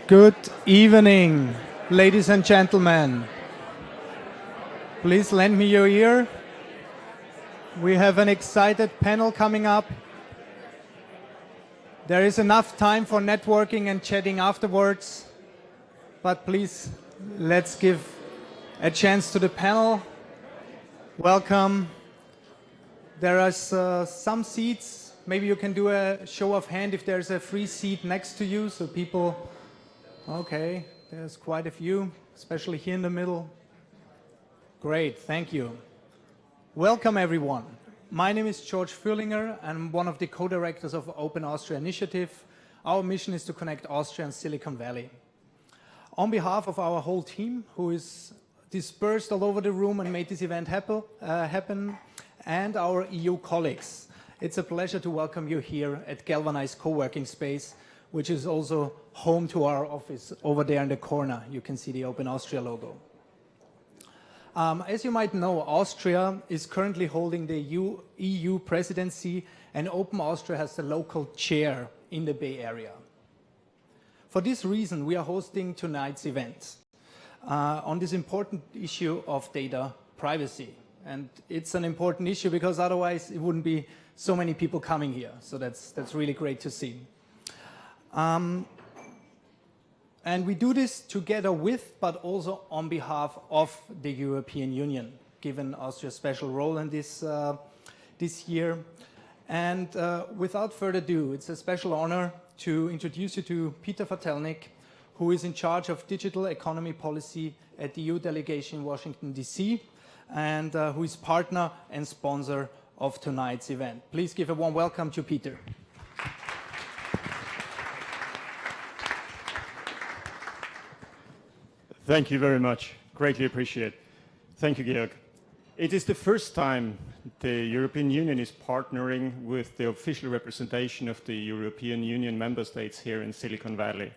Good evening, ladies and gentlemen. Please lend me your ear. We have an excited panel coming up. There is enough time for networking and chatting afterwards, but please, let's give a chance to the panel. Welcome. There are some seats. Maybe you can do a show of hand if there's a free seat next to you, so people, okay, there's quite a few, especially here in the middle. Great, thank you. Welcome everyone. My name is George Fürlinger. I'm one of the co-directors of Open Austria Initiative. Our mission is to connect Austria and Silicon Valley. On behalf of our whole team, who is dispersed all over the room and made this event happen, and our EU colleagues, it's a pleasure to welcome you here at Galvanize Co-working Space, which is also home to our office over there in the corner. You can see the Open Austria logo. As you might know, Austria is currently holding the EU presidency, and Open Austria has the local chair in the Bay Area. For this reason, we are hosting tonight's event on this important issue of data privacy. And it's an important issue because otherwise it wouldn't be so many people coming here. So that's really great to see. And we do this together with, but also on behalf of the European Union, given Austria's special role in this year. And without further ado, it's a special honor to introduce you to Peter Vatelnik, who is in charge of digital economy policy at the EU delegation in Washington, D.C., and who is partner and sponsor of tonight's event. Please give a warm welcome to Peter. Thank you very much. Greatly appreciate. Thank you, Georg. It is the first time the European Union is partnering with the official representation of the European Union member states here in Silicon Valley.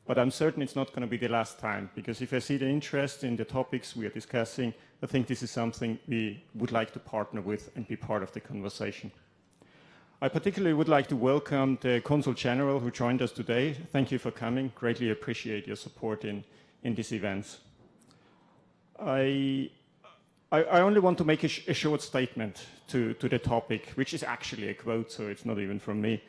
But I'm certain it's not going to be the last time, because if I see the interest in the topics we are discussing, I think this is something we would like to partner with and be part of the conversation. I particularly would like to welcome the Consul General who joined us today. Thank you for coming. Greatly appreciate your support in these events. I only want to make a short statement to the topic, which is actually a quote, so it's not even from me.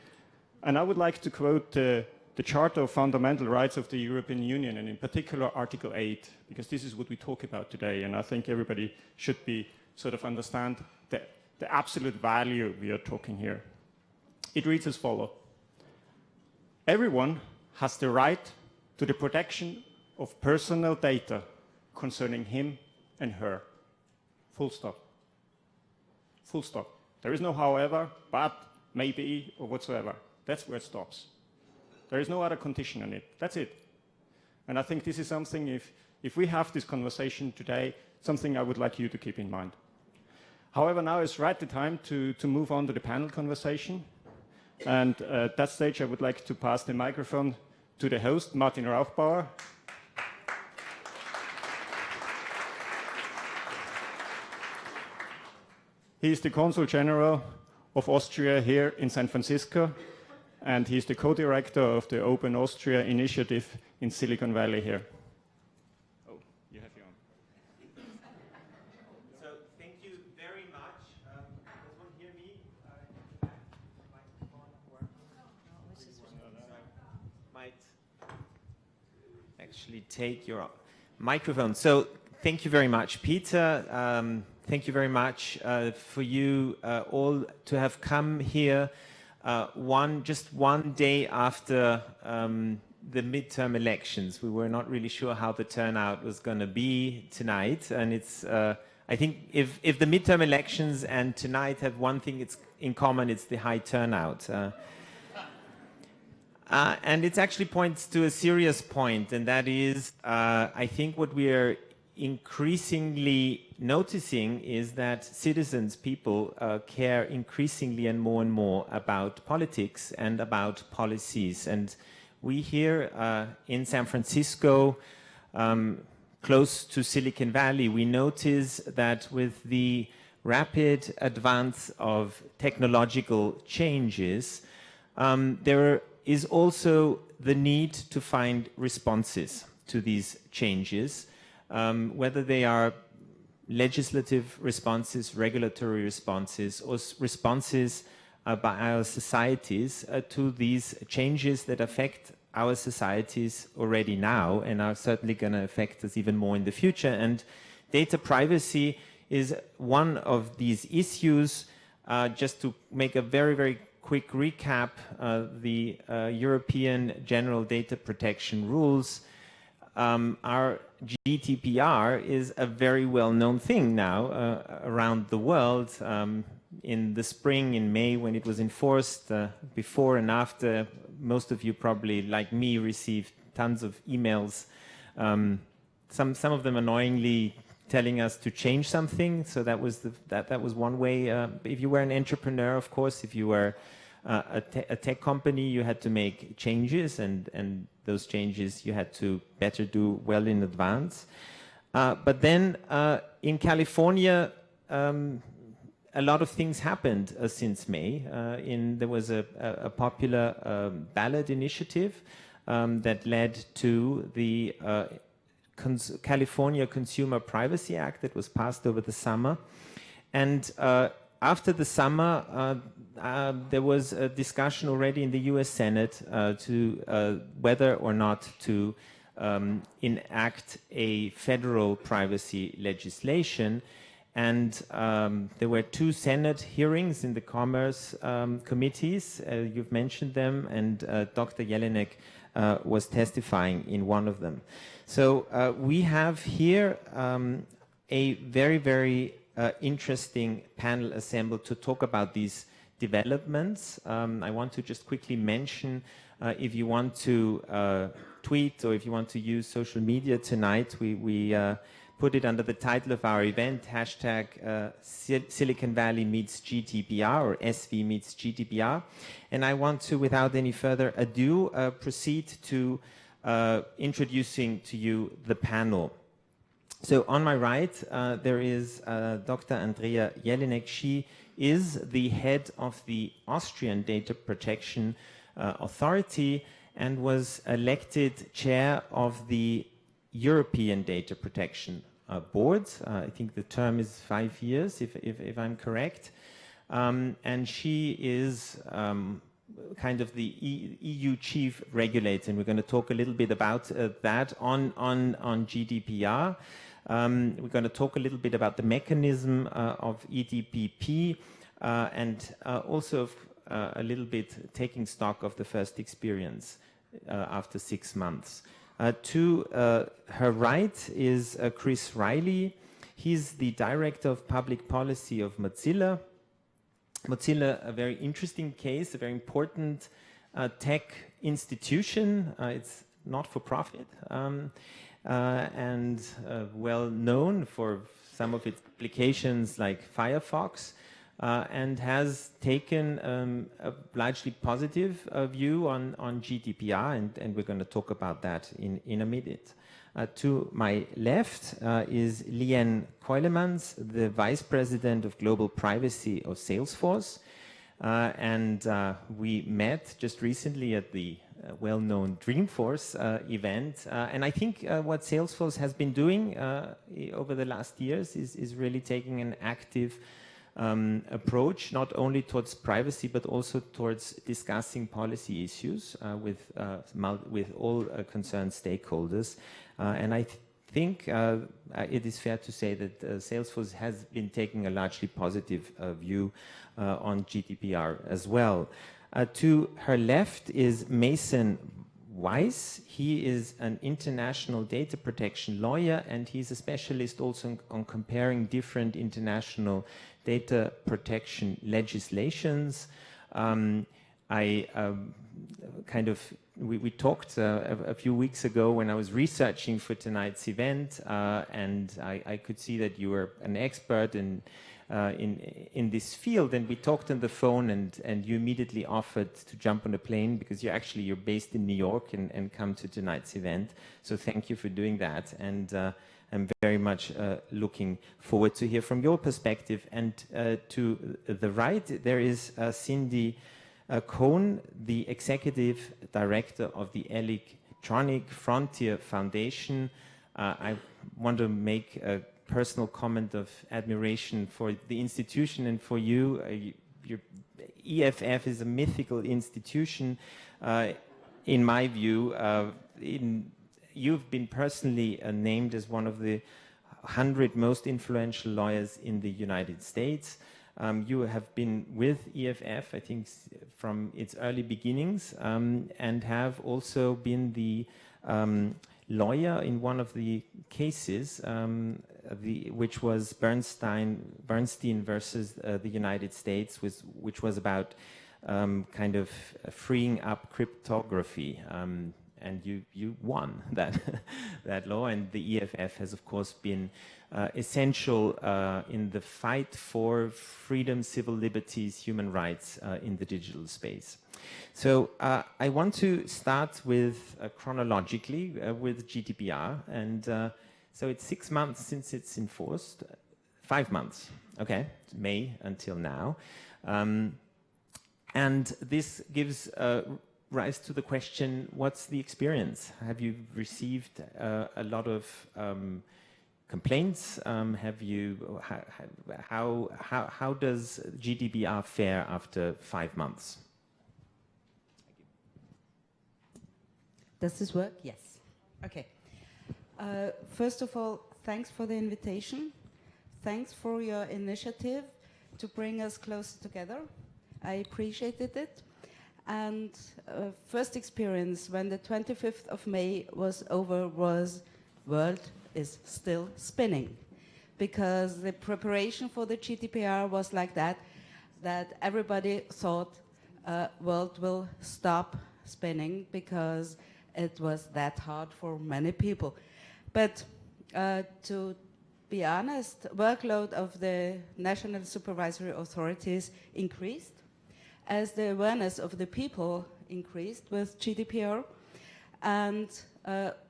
And I would like to quote the Charter of Fundamental Rights of the European Union, and in particular Article 8, because this is what we talk about today, and I think everybody should be sort of understand the absolute value we are talking here. It reads as follows: everyone has the right to the protection of personal data concerning him and her. Full stop. Full stop. There is no however, but, maybe, or whatsoever. That's where it stops. There is no other condition on it. That's it. And I think this is something, if we have this conversation today, something I would like you to keep in mind. However, now is right the time to move on to the panel conversation. And at that stage, I would like to pass the microphone to the host, Martin Rauchbauer. He is the Consul General of Austria here in San Francisco, and he's the co-director of the Open Austria Initiative in Silicon Valley here. Oh, you have your own. So thank you very much. Does one hear me? Might actually take your microphone. So thank you very much, Peter. Thank you very much for you all to have come here just one day after the midterm elections. We were not really sure how the turnout was going to be tonight, and it's I think if the midterm elections and tonight have one thing it's in common, it's the high turnout. And it actually points to a serious point, and that is I think what we are increasingly noticing is that citizens, people care increasingly and more about politics and about policies. And we here in San Francisco, close to Silicon Valley, we notice that with the rapid advance of technological changes, there is also the need to find responses to these changes, whether they are legislative responses, regulatory responses, or responses by our societies to these changes that affect our societies already now and are certainly going to affect us even more in the future. And data privacy is one of these issues. Just to make a very, very quick recap, the European General Data Protection Rules, our GDPR is a very well-known thing now around the world. In the spring, in May, when it was enforced, before and after, most of you probably, like me, received tons of emails, some of them annoyingly telling us to change something. So that was that was one way. If you were an entrepreneur, of course, if you were a tech company, you had to make changes, and those changes you had to better do well in advance. But then in California, a lot of things happened since May. There was a popular ballot initiative that led to the California Consumer Privacy Act that was passed over the summer. And after the summer, there was a discussion already in the US Senate to whether or not to enact a federal privacy legislation. And there were 2 Senate hearings in the Commerce committees. You've mentioned them, and Dr. Jelinek was testifying in one of them. So we have here a very, very interesting panel assembled to talk about these developments. I want to just quickly mention, if you want to tweet or if you want to use social media tonight, we put it under the title of our event, hashtag Silicon Valley meets GDPR, or SV meets GDPR. And I want to, without any further ado, proceed to introducing to you the panel. So on my right, there is Dr. Andrea Jelinek. She is the head of the Austrian Data Protection Authority and was elected chair of the European Data Protection Board. I think the term is 5 years, if I'm correct. And she is kind of the EU chief regulator, and we're going to talk a little bit about that on GDPR. We're going to talk a little bit about the mechanism of EDPP and also a little bit taking stock of the first experience after 6 months. To her right is Chris Riley. He's the Director of Public Policy of Mozilla. Mozilla, a very interesting case, a very important tech institution. It's not for profit and well known for some of its applications like Firefox, and has taken a largely positive view on GDPR, and we're going to talk about that in a minute. To my left is Liane Keulemans, the Vice President of Global Privacy of Salesforce. And we met just recently at the well-known Dreamforce event. And I think what Salesforce has been doing over the last years is really taking an active approach, not only towards privacy, but also towards discussing policy issues with all concerned stakeholders. And I think it is fair to say that Salesforce has been taking a largely positive view on GDPR as well. To her left is Mason Weiss. He is an international data protection lawyer, and he's a specialist also on comparing different international data protection legislations. We talked a few weeks ago when I was researching for tonight's event, and I could see that you were an expert in this field, and we talked on the phone, and you immediately offered to jump on a plane because you're based in New York and come to tonight's event. So thank you for doing that, and I'm very much looking forward to hear from your perspective. And to the right there is Cindy Kohn, the executive director of the Electronic Frontier Foundation. I want to make a personal comment of admiration for the institution and for you. Your EFF is a mythical institution, in my view. You've been personally named as one of the 100 most influential lawyers in the United States. You have been with EFF, I think, from its early beginnings, and have also been the lawyer in one of the cases, which was Bernstein versus the United States, which was about kind of freeing up cryptography. And you won that that law, and the EFF has, of course, been essential in the fight for freedom, civil liberties, human rights in the digital space. So I want to start with chronologically with GDPR, and so it's 6 months since it's enforced, 5 months, okay, May until now, and this gives rise to the question: what's the experience? Have you received a lot of complaints? Have you? How does GDPR fare after 5 months? Does this work? Yes. Okay. First of all, thanks for the invitation. Thanks for your initiative to bring us closer together. I appreciated it. And first experience when the 25th of May was over was world is still spinning, because the preparation for the GDPR was like that everybody thought world will stop spinning because it was that hard for many people. But to be honest, workload of the national supervisory authorities increased as the awareness of the people increased with GDPR, and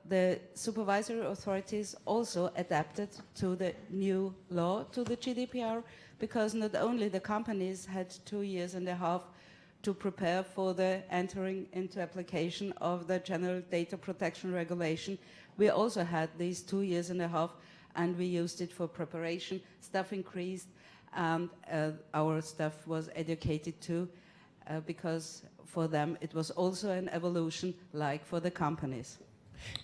the supervisory authorities also adapted to the new law, to the GDPR, because not only the companies had 2.5 years to prepare for the entering into application of the General Data Protection Regulation, we also had these 2.5 years, and we used it for preparation. Staff increased, and our staff was educated too, because for them it was also an evolution like for the companies.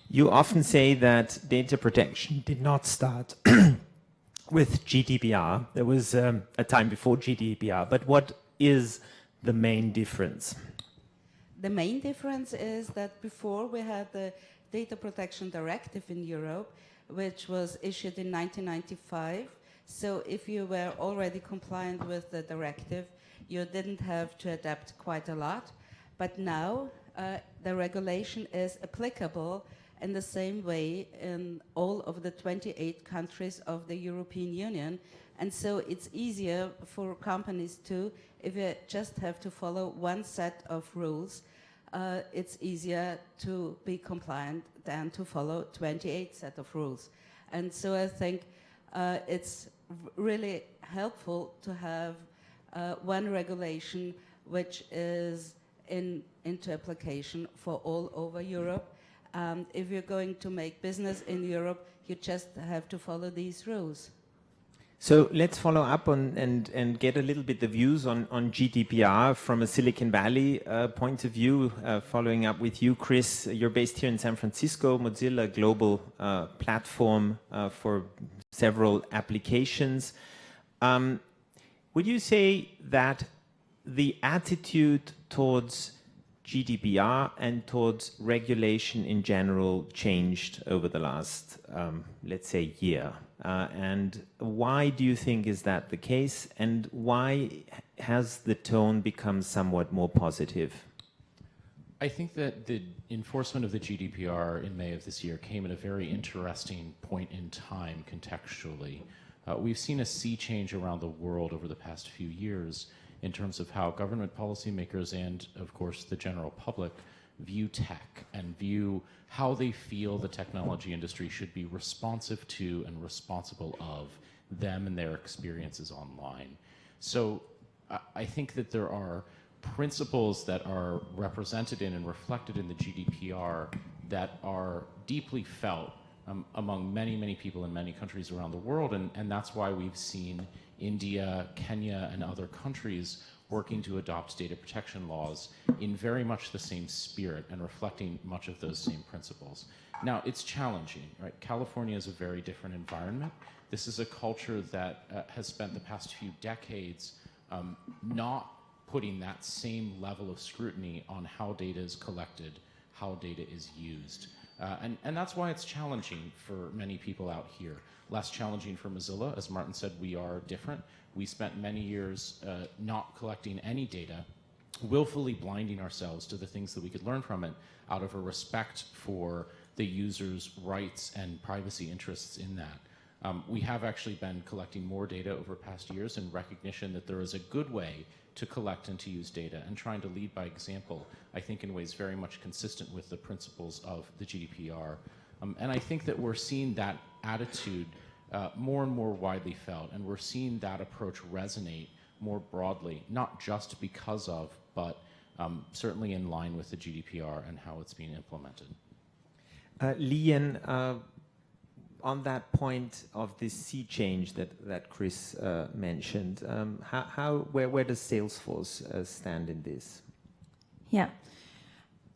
You often say that data protection did not start with GDPR. There was a time before GDPR, but what is the main difference? The main difference is that before we had the Data Protection Directive in Europe, which was issued in 1995. So if you were already compliant with the directive, you didn't have to adapt quite a lot. But now the regulation is applicable in the same way in all of the 28 countries of the European Union. And so it's easier for companies too, if you just have to follow one set of rules, it's easier to be compliant than to follow 28 set of rules. And so I think it's really helpful to have one regulation which is into application for all over Europe. If you're going to make business in Europe, you just have to follow these rules. So let's follow up on and get a little bit the views on GDPR from a Silicon Valley point of view. Following up with you, Chris, you're based here in San Francisco. Mozilla, global platform for several applications. Would you say that the attitude towards GDPR and towards regulation in general changed over the last, let's say, year? And why do you think is that the case? And why has the tone become somewhat more positive? I think that the enforcement of the GDPR in May of this year came at a very interesting point in time contextually. We've seen a sea change around the world over the past few years in terms of how government policymakers and, of course, the general public view tech and view how they feel the technology industry should be responsive to and responsible of them and their experiences online. So I think that there are principles that are represented in and reflected in the GDPR that are deeply felt among many, many people in many countries around the world. And that's why we've seen India, Kenya, and other countries working to adopt data protection laws in very much the same spirit and reflecting much of those same principles. Now, it's challenging, right? California is a very different environment. This is a culture that has spent the past few decades not putting that same level of scrutiny on how data is collected, how data is used. And that's why it's challenging for many people out here. Less challenging for Mozilla. As Martin said, we are different. We spent many years not collecting any data, willfully blinding ourselves to the things that we could learn from it out of a respect for the user's rights and privacy interests in that. We have actually been collecting more data over past years in recognition that there is a good way to collect and to use data, and trying to lead by example, I think in ways very much consistent with the principles of the GDPR. And I think that we're seeing that attitude more and more widely felt, and we're seeing that approach resonate more broadly, not just because of, but certainly in line with the GDPR and how it's being implemented. Lian, on that point of this sea change that Chris mentioned, where does Salesforce stand in this? Yeah.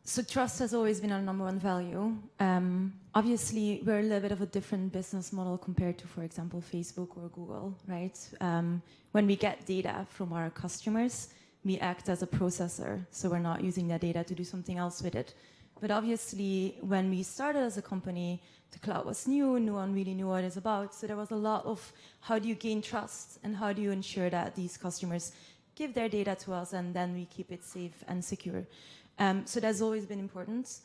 So trust has always been our number one value. Obviously, we're a little bit of a different business model compared to, for example, Facebook or Google, right? When we get data from our customers, we act as a processor. So we're not using that data to do something else with it. But obviously, when we started as a company, the cloud was new, no one really knew what it's about. So there was a lot of how do you gain trust and how do you ensure that these customers give their data to us and then we keep it safe and secure. So that's always been important,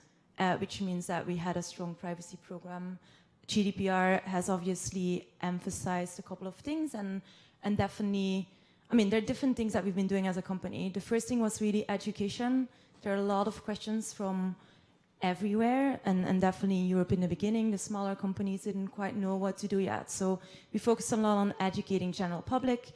which means that we had a strong privacy program. GDPR has obviously emphasized a couple of things and definitely, I mean, there are different things that we've been doing as a company. The first thing was really education. There are a lot of questions from everywhere, and definitely in Europe in the beginning, the smaller companies didn't quite know what to do yet. So we focused a lot on educating general public.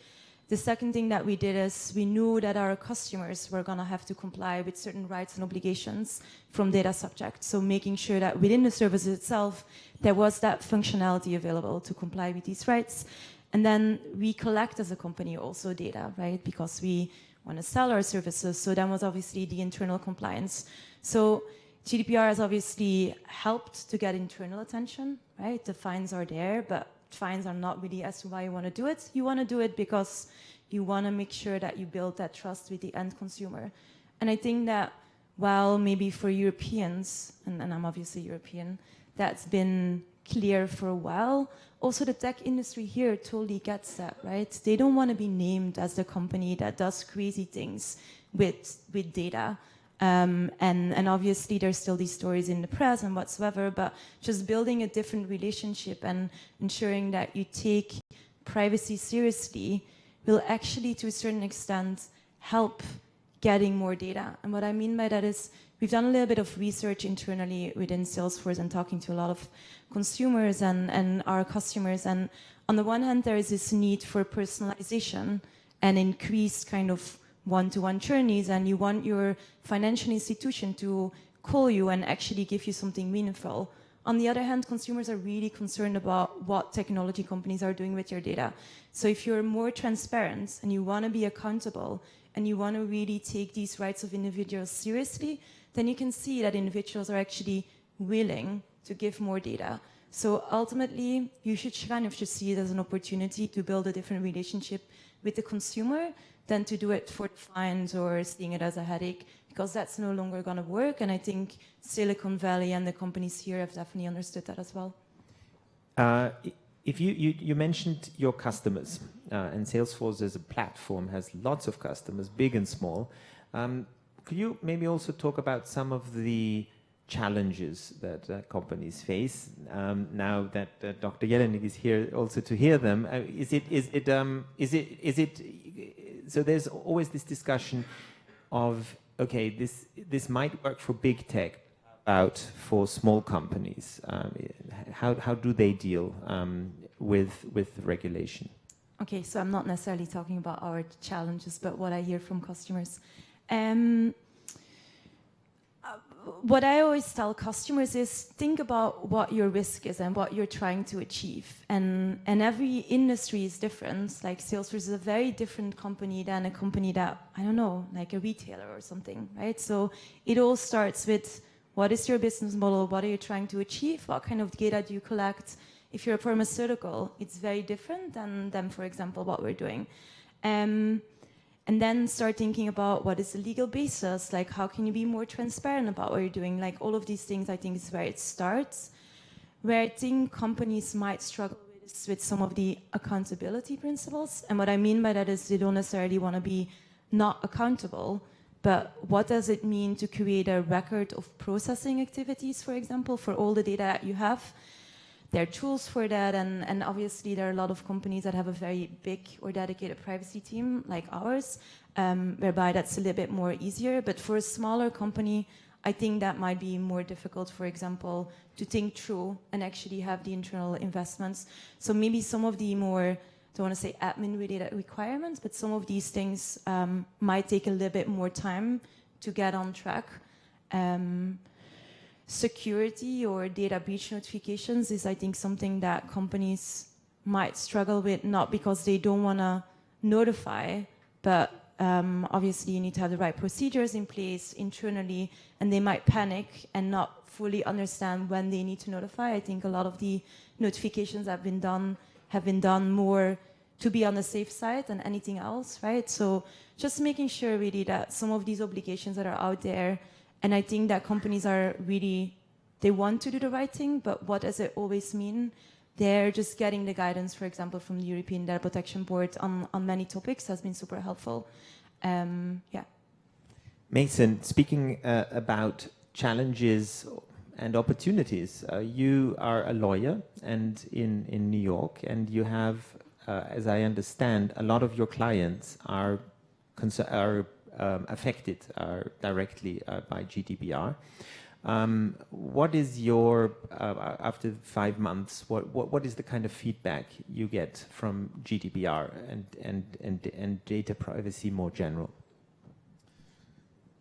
The second thing that we did is we knew that our customers were going to have to comply with certain rights and obligations from data subjects. So making sure that within the service itself, there was that functionality available to comply with these rights. And then we collect as a company also data, right? Because we want to sell our services. So that was obviously the internal compliance. So GDPR has obviously helped to get internal attention, right? The fines are there, but fines are not really as to why you want to do it. You want to do it because you want to make sure that you build that trust with the end consumer. And I think that while maybe for Europeans, and I'm obviously European, that's been clear for a while, also the tech industry here totally gets that, right? They don't want to be named as the company that does crazy things with data. And obviously there's still these stories in the press and whatsoever, but just building a different relationship and ensuring that you take privacy seriously will actually, to a certain extent, help getting more data. And what I mean by that is we've done a little bit of research internally within Salesforce and talking to a lot of consumers and our customers. And on the one hand, there is this need for personalization and increased kind of one-to-one journeys, and you want your financial institution to call you and actually give you something meaningful. On the other hand, consumers are really concerned about what technology companies are doing with your data. So if you're more transparent and you want to be accountable and you want to really take these rights of individuals seriously, then you can see that individuals are actually willing to give more data. So ultimately, you should kind of just see it as an opportunity to build a different relationship with the consumer than to do it for fines or seeing it as a headache, because that's no longer going to work. And I think Silicon Valley and the companies here have definitely understood that as well. If you mentioned your customers, and Salesforce as a platform has lots of customers, big and small. Could you maybe also talk about some of the challenges that companies face now that Dr. Jelinek is here also to hear them? So there's always this discussion of, okay, this might work for big tech, out for small companies. How do they deal with regulation? Okay, so I'm not necessarily talking about our challenges, but what I hear from customers. Um, what I always tell customers is think about what your risk is and what you're trying to achieve. And every industry is different. Like Salesforce is a very different company than a company that, I don't know, like a retailer or something, right? So it all starts with what is your business model? What are you trying to achieve? What kind of data do you collect? If you're a pharmaceutical, it's very different than for example, what we're doing. And then start thinking about what is the legal basis, like how can you be more transparent about what you're doing, like all of these things I think is where it starts. Where I think companies might struggle with is with some of the accountability principles. And what I mean by that is they don't necessarily want to be not accountable, but what does it mean to create a record of processing activities, for example, for all the data that you have? There are tools for that, and obviously there are a lot of companies that have a very big or dedicated privacy team like ours, whereby that's a little bit more easier. But for a smaller company, I think that might be more difficult, for example, to think through and actually have the internal investments. So maybe some of the more, I don't want to say admin-related requirements, but some of these things might take a little bit more time to get on track. Security or data breach notifications is, I think, something that companies might struggle with, not because they don't want to notify, but obviously you need to have the right procedures in place internally, and they might panic and not fully understand when they need to notify. I think a lot of the notifications that have been done more to be on the safe side than anything else, right? So just making sure really that some of these obligations that are out there, and I think that companies are really, they want to do the right thing, but what does it always mean? They're just getting the guidance, for example, from the European Data Protection Board on many topics has been super helpful. Yeah. Mason, speaking about challenges and opportunities, you are a lawyer and in New York, and you have, as I understand, a lot of your clients are affected directly by GDPR. What is your, after 5 months, what is the kind of feedback you get from GDPR and data privacy more general?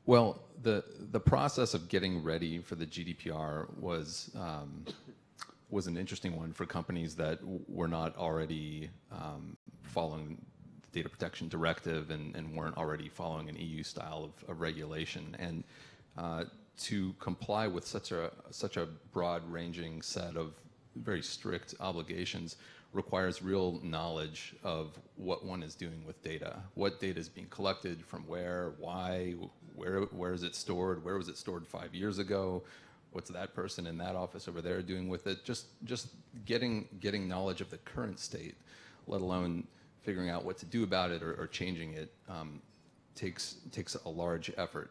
Well, the process of getting ready for the GDPR was an interesting one for companies that were not already following the Data Protection Directive and weren't already following an EU style of regulation. And to comply with such a broad-ranging set of very strict obligations requires real knowledge of what one is doing with data. What data is being collected, from where, why, where is it stored, where was it stored 5 years ago, what's that person in that office over there doing with it. Just getting knowledge of the current state, let alone figuring out what to do about it or changing it, takes a large effort.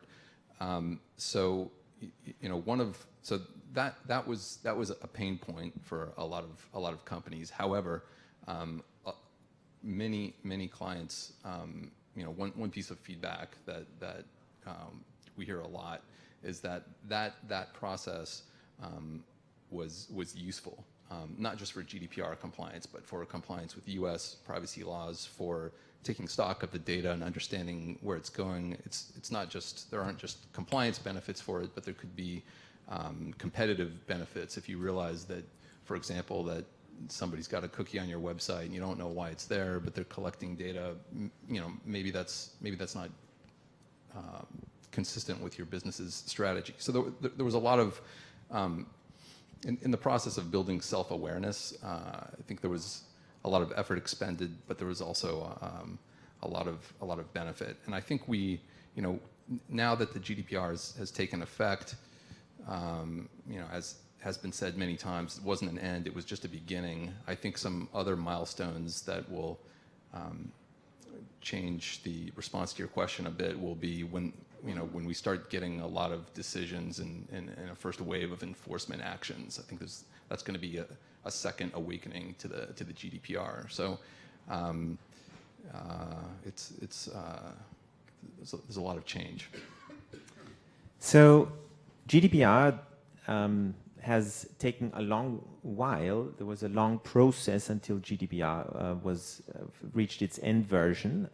So you know, that was a pain point for a lot of companies. However, many clients, you know, one piece of feedback that we hear a lot is that process was useful, not just for GDPR compliance, but for compliance with U.S. privacy laws, for taking stock of the data and understanding where it's going. It's not just, there aren't just compliance benefits for it, but there could be competitive benefits if you realize that, for example, that somebody's got a cookie on your website and you don't know why it's there, but they're collecting data. You know, maybe that's not consistent with your business's strategy. So there was a lot of in the process of building self-awareness. I think there was a lot of effort expended, but there was also a lot of benefit. And I think we, you know, now that the GDPR has taken effect, you know, as has been said many times, it wasn't an end, it was just a beginning. I think some other milestones that will change the response to your question a bit will be when, you know, when we start getting a lot of decisions and a first wave of enforcement actions. I think that's going to be a second awakening to the GDPR. So there's a lot of change. So GDPR has taken a long while. There was a long process until GDPR was reached its end version.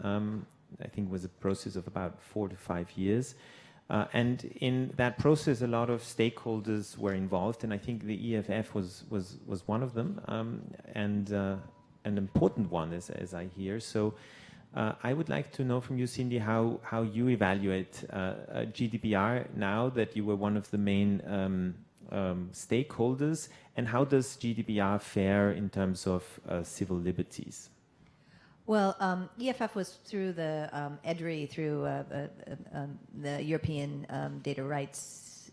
I think it was a process of about 4 to 5 years. And in that process, a lot of stakeholders were involved, and I think the EFF was one of them, and an important one, as I hear. So I would like to know from you, Cindy, how you evaluate GDPR now that you were one of the main stakeholders, and how does GDPR fare in terms of civil liberties? Well, EFF was through the EDRI, through the European Data Rights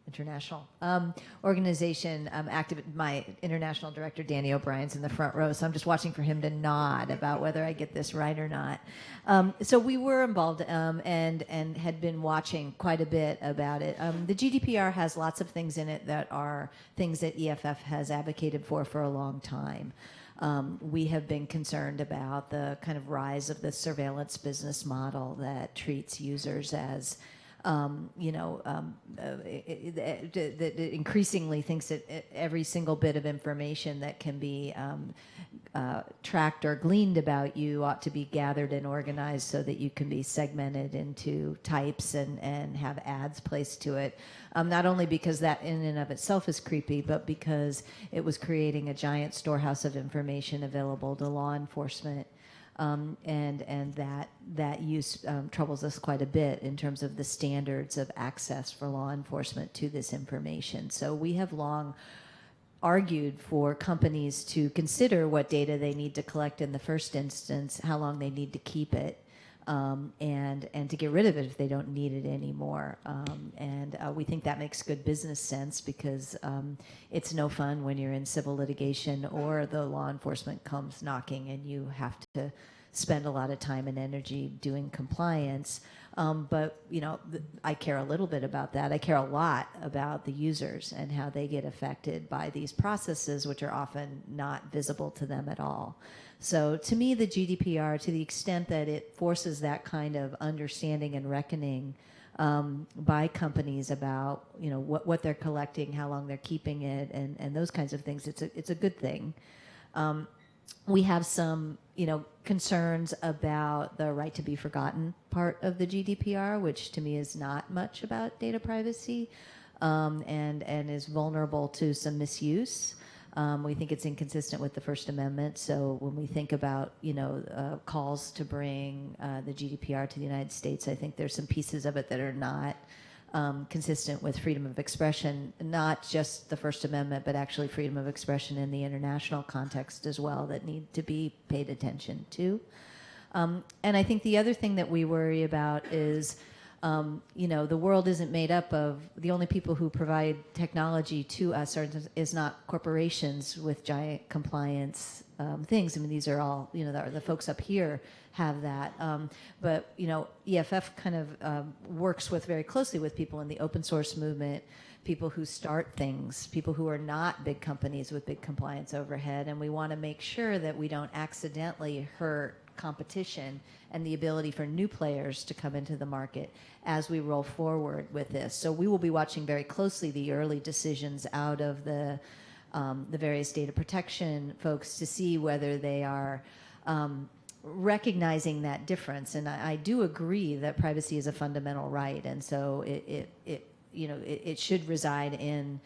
International organization. Active. My international director, Danny O'Brien's in the front row, so I'm just watching for him to nod about whether I get this right or not. So we were involved and had been watching quite a bit about it. The GDPR has lots of things in it that are things that EFF has advocated for a long time. We have been concerned about the kind of rise of the surveillance business model that treats users as, that increasingly thinks that every single bit of information that can be tracked or gleaned about you ought to be gathered and organized so that you can be segmented into types and have ads placed to it. Not only because that in and of itself is creepy, but because it was creating a giant storehouse of information available to law enforcement. And that use troubles us quite a bit in terms of the standards of access for law enforcement to this information. So we have long argued for companies to consider what data they need to collect in the first instance, how long they need to keep it, and to get rid of it if they don't need it anymore. We think that makes good business sense because it's no fun when you're in civil litigation or the law enforcement comes knocking and you have to spend a lot of time and energy doing compliance. But I care a little bit about that. I care a lot about the users and how they get affected by these processes, which are often not visible to them at all. So to me, the GDPR, to the extent that it forces that kind of understanding and reckoning by companies about what they're collecting, how long they're keeping it, and those kinds of things, it's a good thing. We have some concerns about the right to be forgotten part of the GDPR, which to me is not much about data privacy, and is vulnerable to some misuse. We think it's inconsistent with the First Amendment. So when we think about calls to bring the GDPR to the United States, I think there's some pieces of it that are not consistent with freedom of expression, not just the First Amendment, but actually freedom of expression in the international context as well, that need to be paid attention to. And I think the other thing that we worry about is the world isn't made up of, the only people who provide technology to us is not corporations with giant compliance things. I mean, these are all, the folks up here have that. But EFF kind of works very closely with people in the open source movement, people who start things, people who are not big companies with big compliance overhead. And we want to make sure that we don't accidentally hurt competition and the ability for new players to come into the market as we roll forward with this. So we will be watching very closely the early decisions out of the various data protection folks to see whether they are recognizing that difference. And I do agree that privacy is a fundamental right, and so it should reside in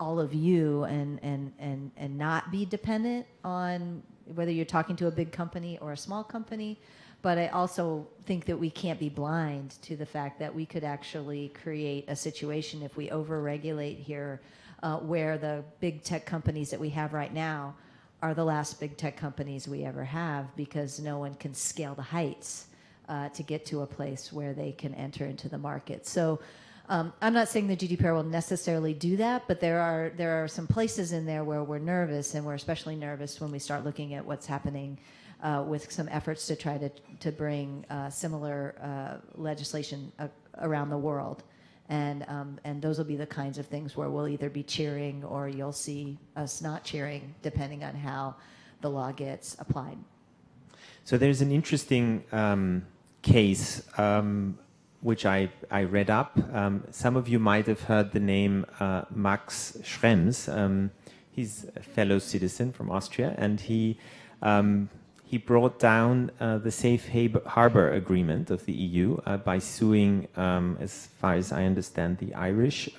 all of you and not be dependent on whether you're talking to a big company or a small company. But I also think that we can't be blind to the fact that we could actually create a situation if we over-regulate here where the big tech companies that we have right now are the last big tech companies we ever have, because no one can scale the heights to get to a place where they can enter into the market. So I'm not saying the GDPR will necessarily do that, but there are some places in there where we're nervous, and we're especially nervous when we start looking at what's happening with some efforts to try to bring similar legislation around the world. And those will be the kinds of things where we'll either be cheering or you'll see us not cheering, depending on how the law gets applied. So there's an interesting case which I read up. Some of you might have heard the name Max Schrems. He's a fellow citizen from Austria, and he he brought down the safe harbor agreement of the EU by suing, as far as I understand, the Irish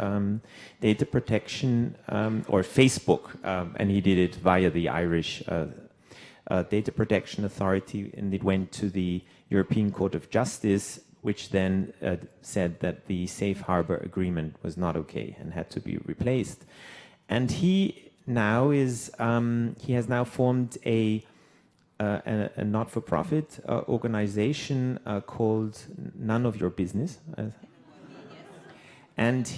data protection or Facebook, and he did it via the Irish data protection authority, and it went to the European Court of Justice, which then said that the safe harbor agreement was not okay and had to be replaced. And he now is he has now formed a not-for-profit organization called None of Your Business, and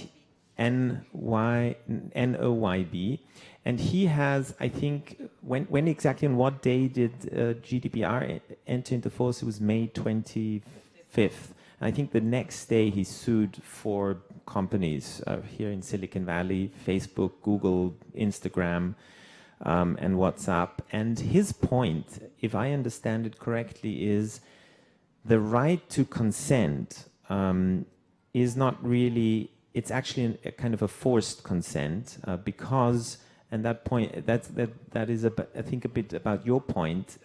NOYB. And he has, I think, when exactly on what day did GDPR enter into force? It was May 25th. And I think the next day he sued 4 companies here in Silicon Valley: Facebook, Google, Instagram, and WhatsApp. And his point, if I understand it correctly, is the right to consent is not really, it's actually a kind of a forced consent because, and that point, that is, I think, a bit about your point.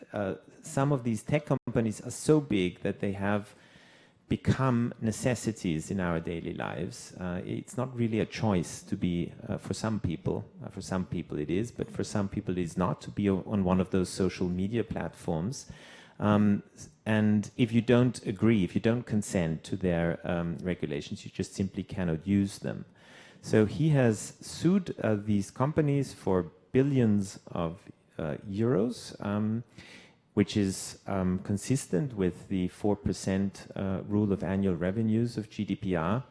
Some of these tech companies are so big that they have become necessities in our daily lives. It's not really a choice to be, for some people it is, but for some people it is not, to be on one of those social media platforms. And if you don't agree, if you don't consent to their regulations, you just simply cannot use them. So he has sued these companies for billions of euros, which is consistent with the 4% rule of annual revenues of GDPR.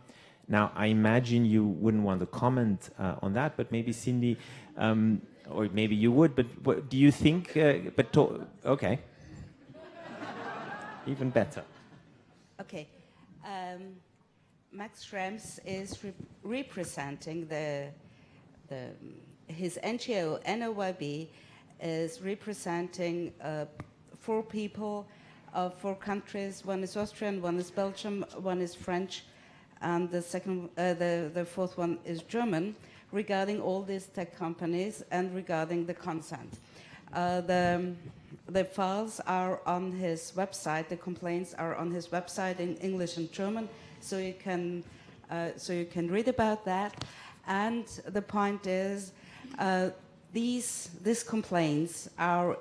Now, I imagine you wouldn't want to comment on that, but maybe Cindy, or maybe you would, but what, do you think, okay. Even better. Okay. Max Schrems is representing his NGO, NOYB, is representing 4 people, 4 countries. One is Austrian, one is Belgium, one is French, and the fourth one is German, regarding all these tech companies and regarding the consent. The files are on his website. The complaints are on his website in English and German, so you can read about that. And the point is, these complaints are,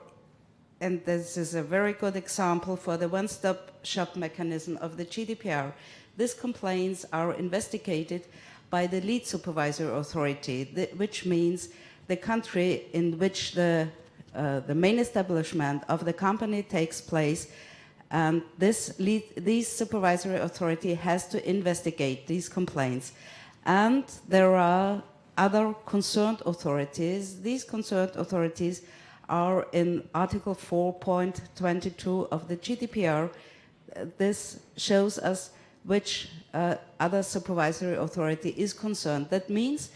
and this is a very good example for the one-stop shop mechanism of the GDPR. These complaints are investigated by the lead supervisor authority, which means the country in which the main establishment of the company takes place, and this supervisory authority has to investigate these complaints. And there are other concerned authorities. These concerned authorities are in Article 4.22 of the GDPR. This shows us which other supervisory authority is concerned. That means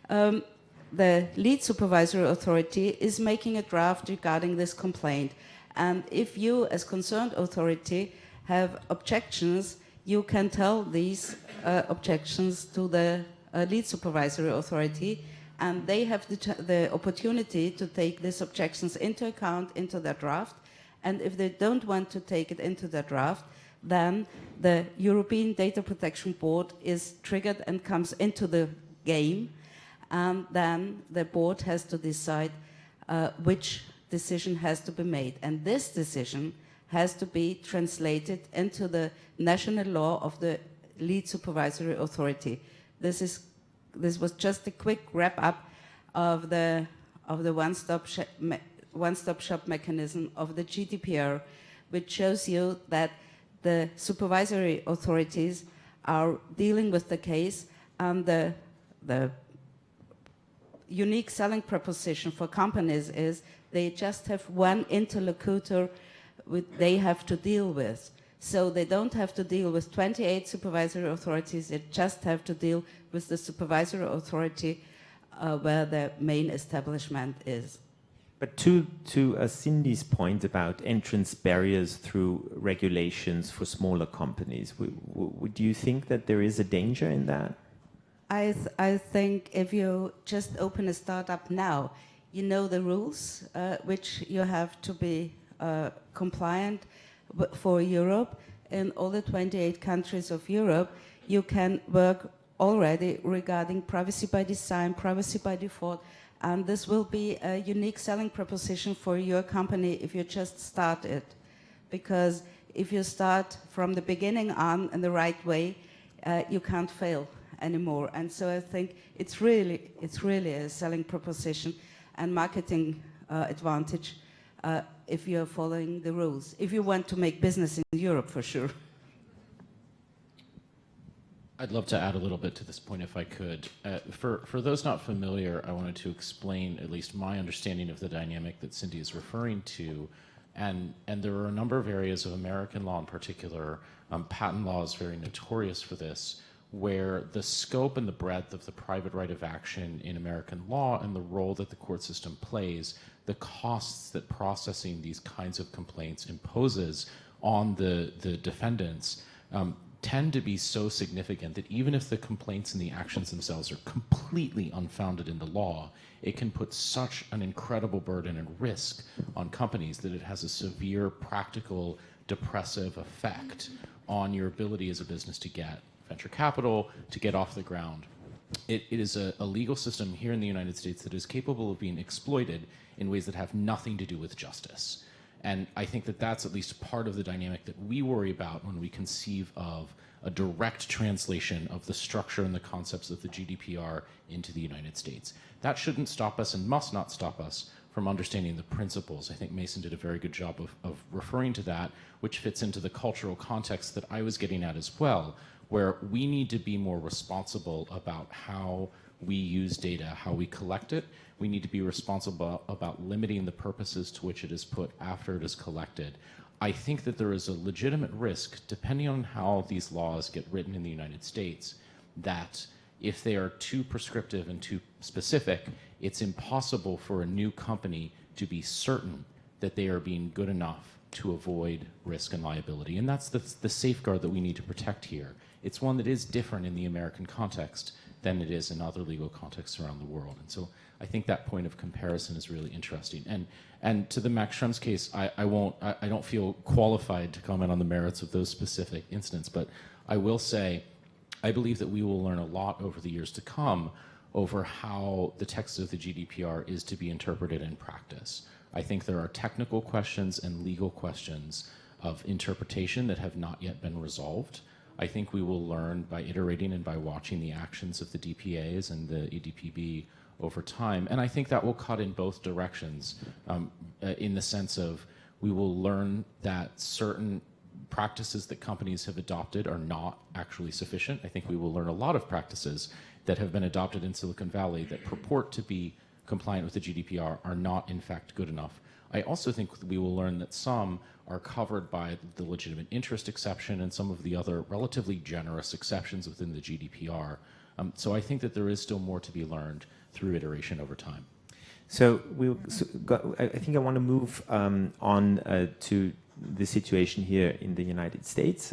the lead supervisory authority is making a draft regarding this complaint. And if you, as concerned authority, have objections, you can tell these objections to the lead supervisory authority, and they have the opportunity to take these objections into account into their draft. And if they don't want to take it into their draft, then the European Data Protection Board is triggered and comes into the game, and then the board has to decide which decision has to be made. And this decision has to be translated into the national law of the lead supervisory authority. This was just a quick wrap-up of the one-stop shop mechanism of the GDPR, which shows you that the supervisory authorities are dealing with the case, and the unique selling proposition for companies is they just have one interlocutor they have to deal with. So they don't have to deal with 28 supervisory authorities, they just have to deal with the supervisory authority where the main establishment is. But to Cindy's point about entrance barriers through regulations for smaller companies, do you think that there is a danger in that? I think if you just open a startup now, you know the rules which you have to be compliant for Europe. In all the 28 countries of Europe, you can work already regarding privacy by design, privacy by default, and this will be a unique selling proposition for your company if you just start it. Because if you start from the beginning on in the right way, you can't fail anymore. And so I think it's really a selling proposition and marketing advantage if you are following the rules. If you want to make business in Europe, for sure. I'd love to add a little bit to this point if I could. For those not familiar, I wanted to explain at least my understanding of the dynamic that Cindy is referring to. And there are a number of areas of American law in particular, patent law is very notorious for this, where the scope and the breadth of the private right of action in American law and the role that the court system plays, the costs that processing these kinds of complaints imposes on the defendants tend to be so significant that even if the complaints and the actions themselves are completely unfounded in the law, it can put such an incredible burden and risk on companies that it has a severe practical depressive effect on your ability as a business to get venture capital, to get off the ground. It is a legal system here in the United States that is capable of being exploited in ways that have nothing to do with justice. And I think that that's at least part of the dynamic that we worry about when we conceive of a direct translation of the structure and the concepts of the GDPR into the United States. That shouldn't stop us and must not stop us from understanding the principles. I think Mason did a very good job of referring to that, which fits into the cultural context that I was getting at as well, where we need to be more responsible about how we use data, how we collect it. We need to be responsible about limiting the purposes to which it is put after it is collected. I think that there is a legitimate risk, depending on how these laws get written in the United States, that if they are too prescriptive and too specific, it's impossible for a new company to be certain that they are being good enough to avoid risk and liability. And that's the safeguard that we need to protect here. It's one that is different in the American context than it is in other legal contexts around the world. And so I think that point of comparison is really interesting. And to the Max Schrems case, I don't feel qualified to comment on the merits of those specific incidents, but I will say, I believe that we will learn a lot over the years to come over how the text of the GDPR is to be interpreted in practice. I think there are technical questions and legal questions of interpretation that have not yet been resolved. I think we will learn by iterating and by watching the actions of the DPAs and the EDPB over time. And I think that will cut in both directions in the sense of we will learn that certain practices that companies have adopted are not actually sufficient. I think we will learn a lot of practices that have been adopted in Silicon Valley that purport to be compliant with the GDPR are not in fact good enough. I also think we will learn that some are covered by the legitimate interest exception and some of the other relatively generous exceptions within the GDPR. So I think that there is still more to be learned through iteration over time. So I think I want to move on to the situation here in the United States,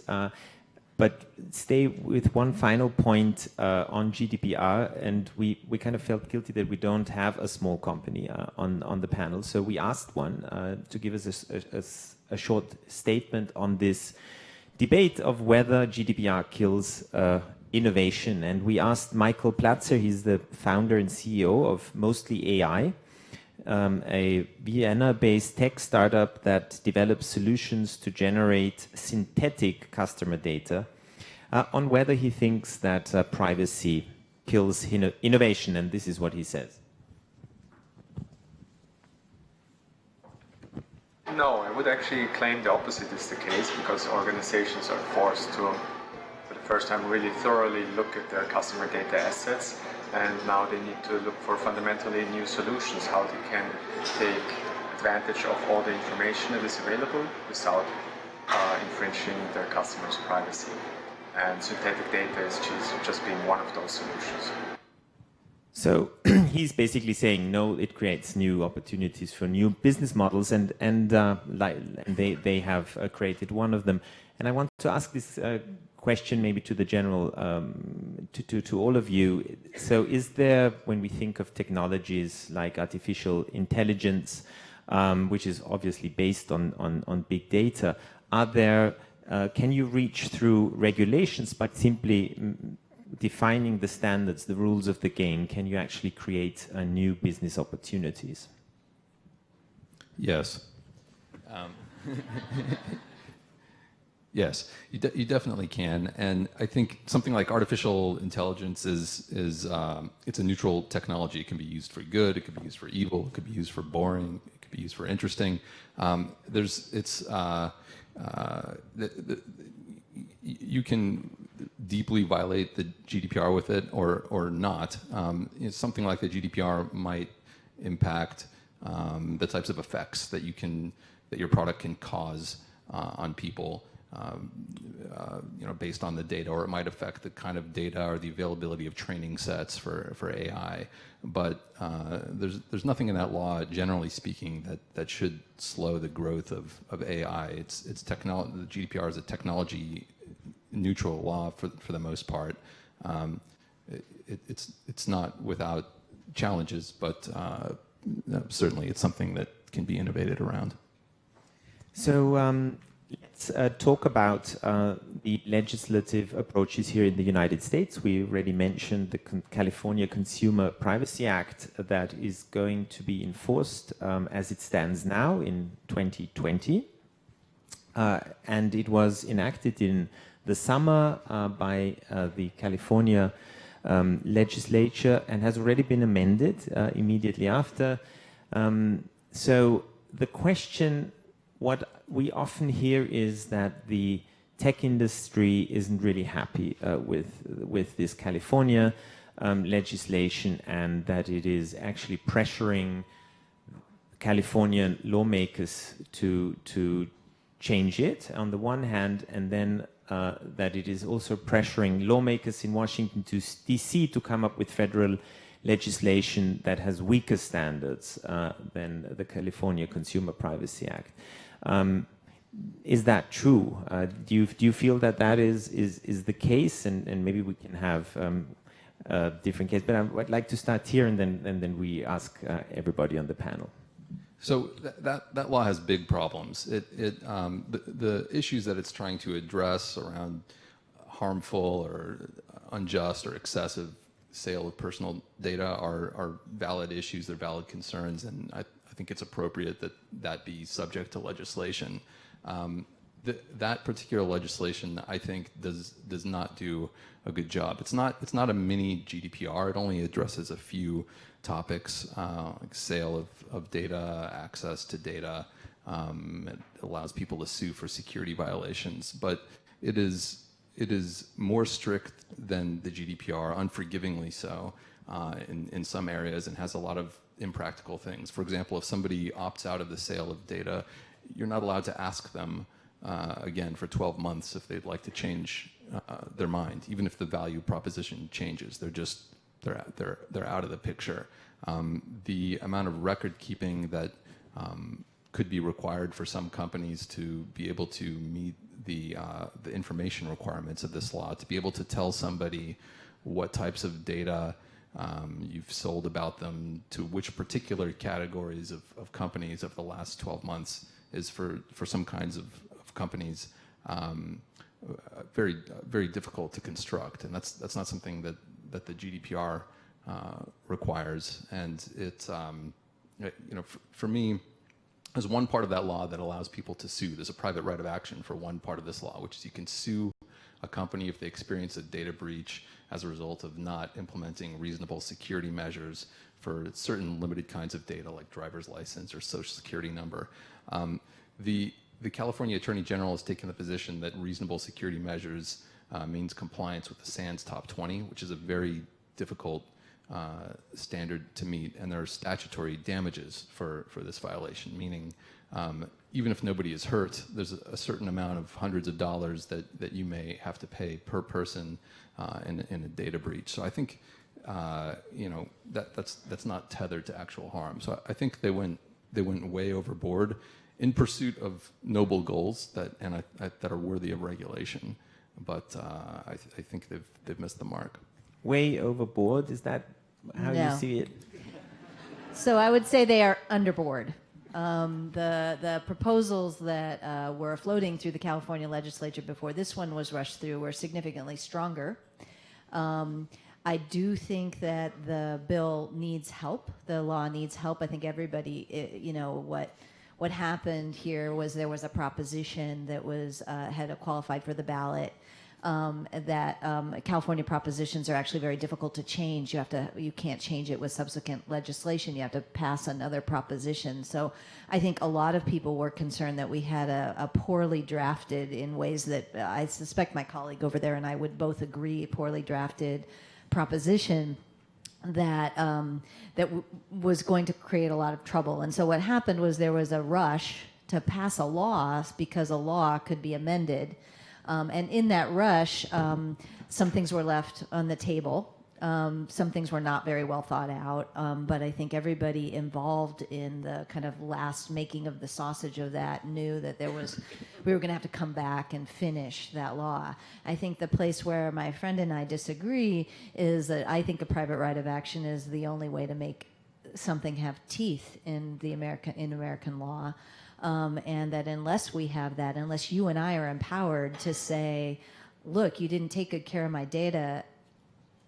but stay with one final point on GDPR. And we kind of felt guilty that we don't have a small company on the panel. So we asked one to give us a short statement on this debate of whether GDPR kills innovation. And we asked Michael Platzer, he's the founder and CEO of Mostly AI, a Vienna-based tech startup that develops solutions to generate synthetic customer data, on whether he thinks that privacy kills innovation. And this is what he says. No, I would actually claim the opposite is the case, because organizations are forced to, for the first time, really thoroughly look at their customer data assets, and now they need to look for fundamentally new solutions, how they can take advantage of all the information that is available without infringing their customers' privacy. And synthetic data is just being one of those solutions. So he's basically saying, no, it creates new opportunities for new business models, and they have created one of them. And I want to ask this question maybe to the general, to all of you. So is there, when we think of technologies like artificial intelligence, which is obviously based on big data. Can you reach through regulations, but simply defining the standards, the rules of the game, can you actually create new business opportunities? Yes. Yes, you definitely can, and I think something like artificial intelligence is it's a neutral technology. It can be used for good, it can be used for evil, it could be used for boring, it could be used for interesting. You can deeply violate the GDPR with it, or not. Something like the GDPR might impact the types of effects that your product can cause on people. Based on the data, or it might affect the kind of data or the availability of training sets for AI. But there's nothing in that law, generally speaking, that should slow the growth of AI. It's technology. The GDPR is a technology neutral law for the most part. It's not without challenges, but certainly it's something that can be innovated around. So let's talk about the legislative approaches here in the United States. We already mentioned the California Consumer Privacy Act that is going to be enforced as it stands now in 2020. And it was enacted in the summer by the California legislature and has already been amended immediately after. So the question, what we often hear is that the tech industry isn't really happy with this California legislation, and that it is actually pressuring Californian lawmakers to change it on the one hand, and then that it is also pressuring lawmakers in Washington D.C. to come up with federal legislation that has weaker standards than the California Consumer Privacy Act. Is that true? Do you feel that is the case? And maybe we can have a different case. But I'd like to start here, and then we ask everybody on the panel. So that law has big problems. The issues that it's trying to address around harmful or unjust or excessive sale of personal data are valid issues. They're valid concerns, and I think it's appropriate that be subject to legislation. That particular legislation, I think, does not do a good job. It's not a mini GDPR. It only addresses a few topics, like sale of data, access to data. It allows people to sue for security violations, but it is more strict than the GDPR, unforgivingly so, in some areas, and has a lot of impractical things. For example, if somebody opts out of the sale of data, you're not allowed to ask them again for 12 months if they'd like to change their mind, even if the value proposition changes. They're out of the picture. The amount of record keeping that could be required for some companies to be able to meet the information requirements of this law, to be able to tell somebody what types of data you've sold about them to which particular categories of companies of the last 12 months is for some kinds of companies very, very difficult to construct, and that's not something that the GDPR requires. And it's for me, there's one part of that law that allows people to sue. There's a private right of action for one part of this law, which is you can sue a company if they experience a data breach as a result of not implementing reasonable security measures for certain limited kinds of data, like driver's license or social security number. The California Attorney General has taken the position that reasonable security measures means compliance with the SANS Top 20, which is a very difficult standard to meet, and there are statutory damages for this violation, meaning even if nobody is hurt, there's a certain amount of hundreds of dollars that you may have to pay per person in a data breach. So I think that's not tethered to actual harm. So I think they went way overboard in pursuit of noble goals that are worthy of regulation, but I think they've missed the mark. Way overboard, is that how you see it? So I would say they are underboard. The proposals that were floating through the California legislature before this one was rushed through were significantly stronger. I do think that the bill needs help. The law needs help. I think everybody, what happened here was there was a proposition that was had qualified for the ballot. California propositions are actually very difficult to change. You can't change it with subsequent legislation. You have to pass another proposition. So I think a lot of people were concerned that we had a poorly drafted, in ways that I suspect my colleague over there and I would both agree, poorly drafted proposition that was going to create a lot of trouble. And so what happened was there was a rush to pass a law because a law could be amended. And in that rush, some things were left on the table. Some things were not very well thought out. But I think everybody involved in the kind of last making of the sausage of that knew that we were going to have to come back and finish that law. I think the place where my friend and I disagree is that I think a private right of action is the only way to make something have teeth in American law. And that unless we have that, unless you and I are empowered to say, look, you didn't take good care of my data,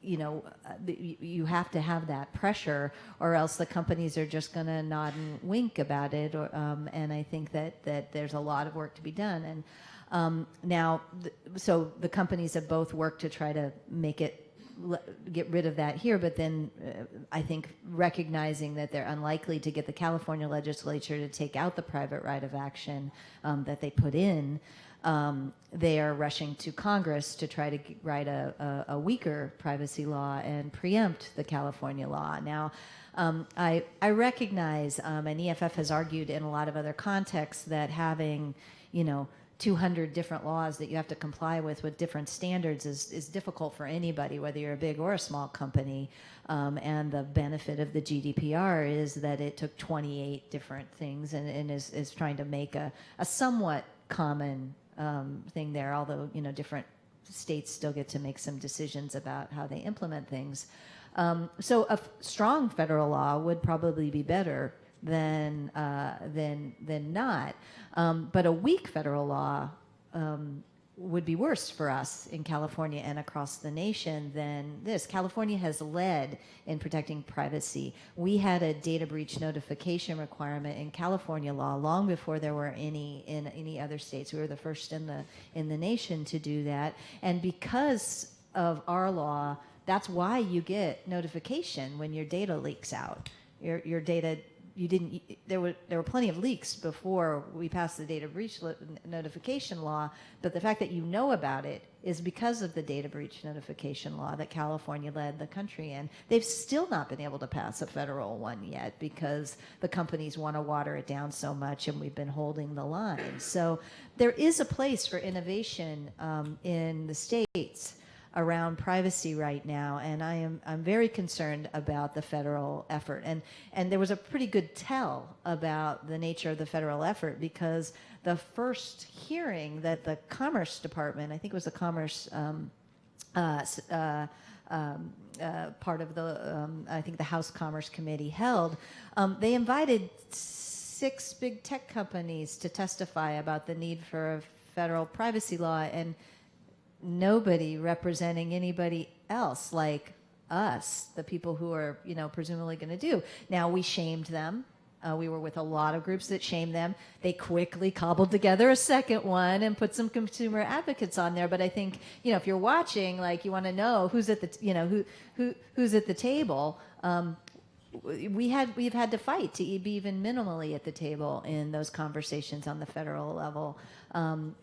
you have to have that pressure, or else the companies are just going to nod and wink about it. And I think that there's a lot of work to be done. And so the companies have both worked to try to get rid of that here, but then I think recognizing that they're unlikely to get the California legislature to take out the private right of action that they put in, they are rushing to Congress to try to write a weaker privacy law and preempt the California law. Now, I recognize, and EFF has argued in a lot of other contexts, that having, 200 different laws that you have to comply with different standards is difficult for anybody, whether you're a big or a small company. And the benefit of the GDPR is that it took 28 different things and is trying to make a somewhat common thing there, although different states still get to make some decisions about how they implement things. So a strong federal law would probably be better than not. But a weak federal law would be worse for us in California and across the nation than this. California has led in protecting privacy. We had a data breach notification requirement in California law long before there were any in any other states. We were the first in the nation to do that. And because of our law, that's why you get notification when your data leaks out. Your data, there were plenty of leaks before we passed the data breach notification law, but the fact that you know about it is because of the data breach notification law that California led the country in. They've still not been able to pass a federal one yet because the companies want to water it down so much, and we've been holding the line. So there is a place for innovation in the states around privacy right now, and I'm very concerned about the federal effort. And there was a pretty good tell about the nature of the federal effort, because the first hearing that the Commerce Department, I think it was the Commerce part of the, I think the House Commerce Committee held, they invited 6 big tech companies to testify about the need for a federal privacy law, and nobody representing anybody else like us, the people who are, presumably going to do. Now, we shamed them. We were with a lot of groups that shamed them. They quickly cobbled together a second one and put some consumer advocates on there. But I think, if you're watching, you want to know who's at the, who's at the table. We've had to fight to be even minimally at the table in those conversations on the federal level.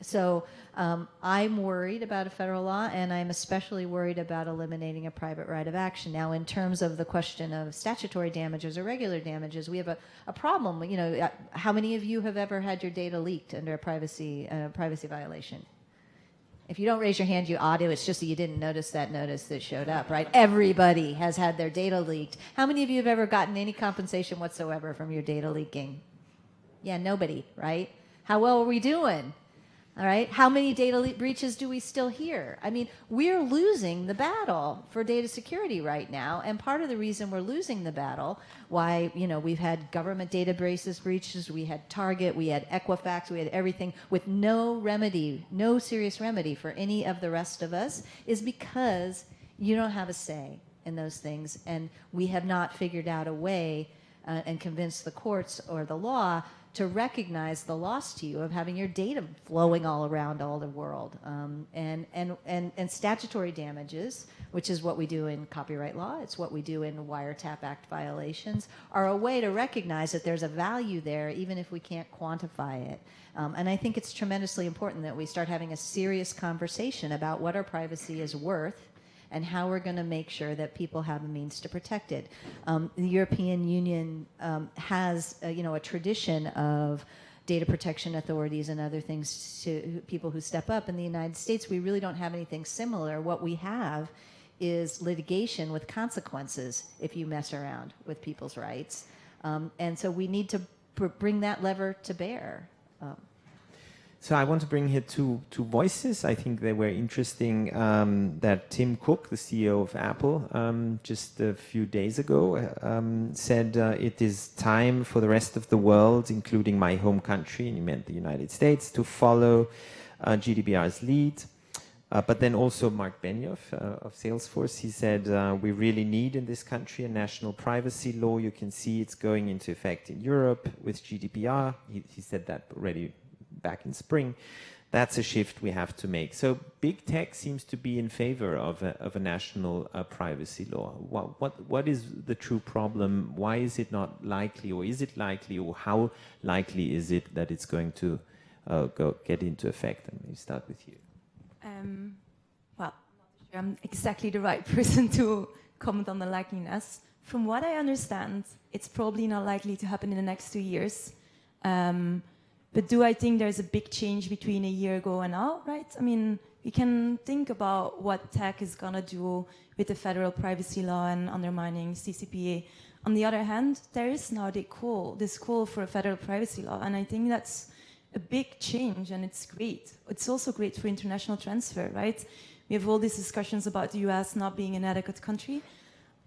So I'm worried about a federal law, and I'm especially worried about eliminating a private right of action. Now, in terms of the question of statutory damages or regular damages, we have a problem. How many of you have ever had your data leaked under a privacy violation? If you don't raise your hand, you ought to. It's just that you didn't notice that notice that showed up, right? Everybody has had their data leaked. How many of you have ever gotten any compensation whatsoever from your data leaking? Yeah, nobody, right? How well are we doing? All right. How many data breaches do we still hear? I mean, we're losing the battle for data security right now. And part of the reason we're losing the battle, why, we've had government databases breaches, we had Target, we had Equifax, we had everything with no remedy, no serious remedy for any of the rest of us, is because you don't have a say in those things. And we have not figured out a way and convinced the courts or the law to recognize the loss to you of having your data flowing all around all the world. And statutory damages, which is what we do in copyright law, it's what we do in Wiretap Act violations, are a way to recognize that there's a value there even if we can't quantify it. And I think it's tremendously important that we start having a serious conversation about what our privacy is worth and how we're going to make sure that people have a means to protect it. The European Union has, a tradition of data protection authorities and other things to people who step up. In the United States, we really don't have anything similar. What we have is litigation with consequences if you mess around with people's rights. And so we need to bring that lever to bear. So I want to bring here two voices. I think they were interesting, that Tim Cook, the CEO of Apple, just a few days ago said it is time for the rest of the world, including my home country, and he meant the United States, to follow GDPR's lead. But then also Mark Benioff of Salesforce, he said, we really need in this country a national privacy law. You can see it's going into effect in Europe with GDPR. He said that already back in spring. That's a shift we have to make. So big tech seems to be in favor of a national privacy law. What is the true problem? Why is it not likely, or is it likely, or how likely is it that it's going to get into effect? And we start with you. Well, I'm exactly the right person to comment on the likeliness. From what I understand, it's probably not likely to happen in the next 2 years. But do I think there's a big change between a year ago and now, right? I mean, we can think about what tech is going to do with the federal privacy law and undermining CCPA. On the other hand, there is now this call for a federal privacy law, and I think that's a big change, and it's great. It's also great for international transfer, right? We have all these discussions about the US not being an adequate country.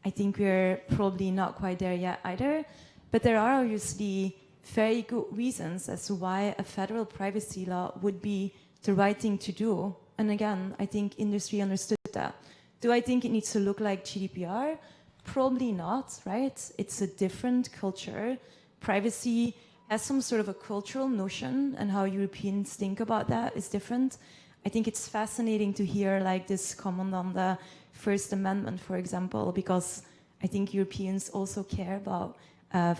I think we're probably not quite there yet either, but there are obviously very good reasons as to why a federal privacy law would be the right thing to do. And again, I think industry understood that. Do I think it needs to look like GDPR? Probably not, right? It's a different culture. Privacy has some sort of a cultural notion, and how Europeans think about that is different. I think it's fascinating to hear like this comment on the First Amendment, for example, because I think Europeans also care about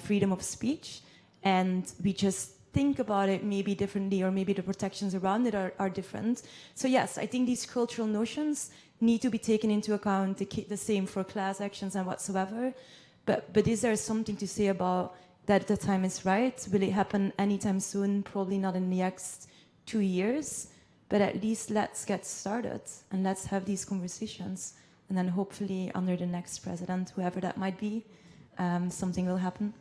freedom of speech. And we just think about it maybe differently, or maybe the protections around it are different. So yes, I think these cultural notions need to be taken into account, the same for class actions and whatsoever. But is there something to say about that the time is right? Will it happen anytime soon? Probably not in the next 2 years, but at least let's get started and let's have these conversations. And then hopefully under the next president, whoever that might be, something will happen.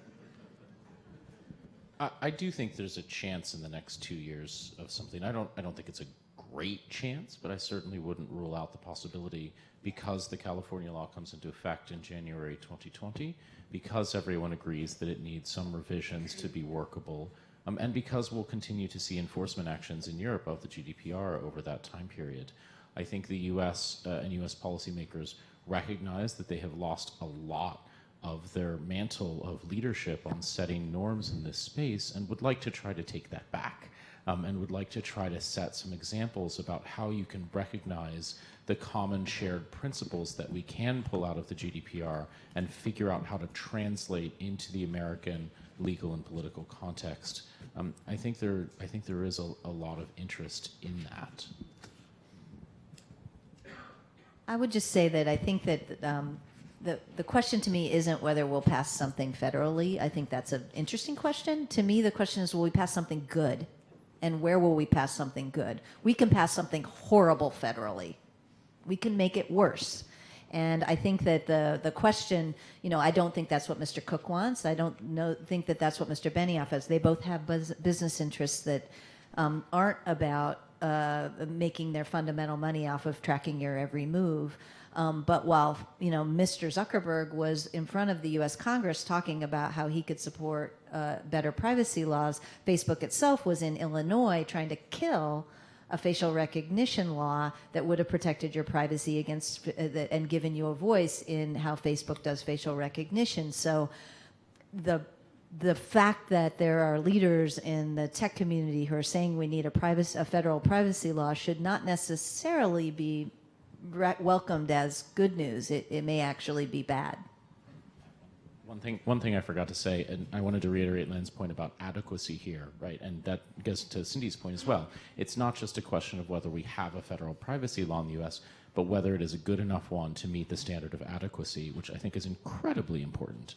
I do think there's a chance in the next 2 years of something. I don't think it's a great chance, but I certainly wouldn't rule out the possibility, because the California law comes into effect in January 2020, because everyone agrees that it needs some revisions to be workable, and because we'll continue to see enforcement actions in Europe of the GDPR over that time period. I think the US and US policymakers recognize that they have lost a lot of their mantle of leadership on setting norms in this space, and would like to try to take that back, and would like to try to set some examples about how you can recognize the common shared principles that we can pull out of the GDPR and figure out how to translate into the American legal and political context. I think there is a lot of interest in that. I would just say that I think that the question to me isn't whether we'll pass something federally. I think that's an interesting question. To me, the question is, will we pass something good? And where will we pass something good? We can pass something horrible federally. We can make it worse. And I think that the question, I don't think that's what Mr. Cook wants. I don't think that that's what Mr. Benioff has. They both have business interests that aren't about making their fundamental money off of tracking your every move. But while Mr. Zuckerberg was in front of the U.S. Congress talking about how he could support better privacy laws, Facebook itself was in Illinois trying to kill a facial recognition law that would have protected your privacy against and given you a voice in how Facebook does facial recognition. So the fact that there are leaders in the tech community who are saying we need a federal privacy law should not necessarily be welcomed as good news. It may actually be bad. One thing I forgot to say, and I wanted to reiterate Len's point about adequacy here, right? And that goes to Cindy's point as well. It's not just a question of whether we have a federal privacy law in the US, but whether it is a good enough one to meet the standard of adequacy, which I think is incredibly important.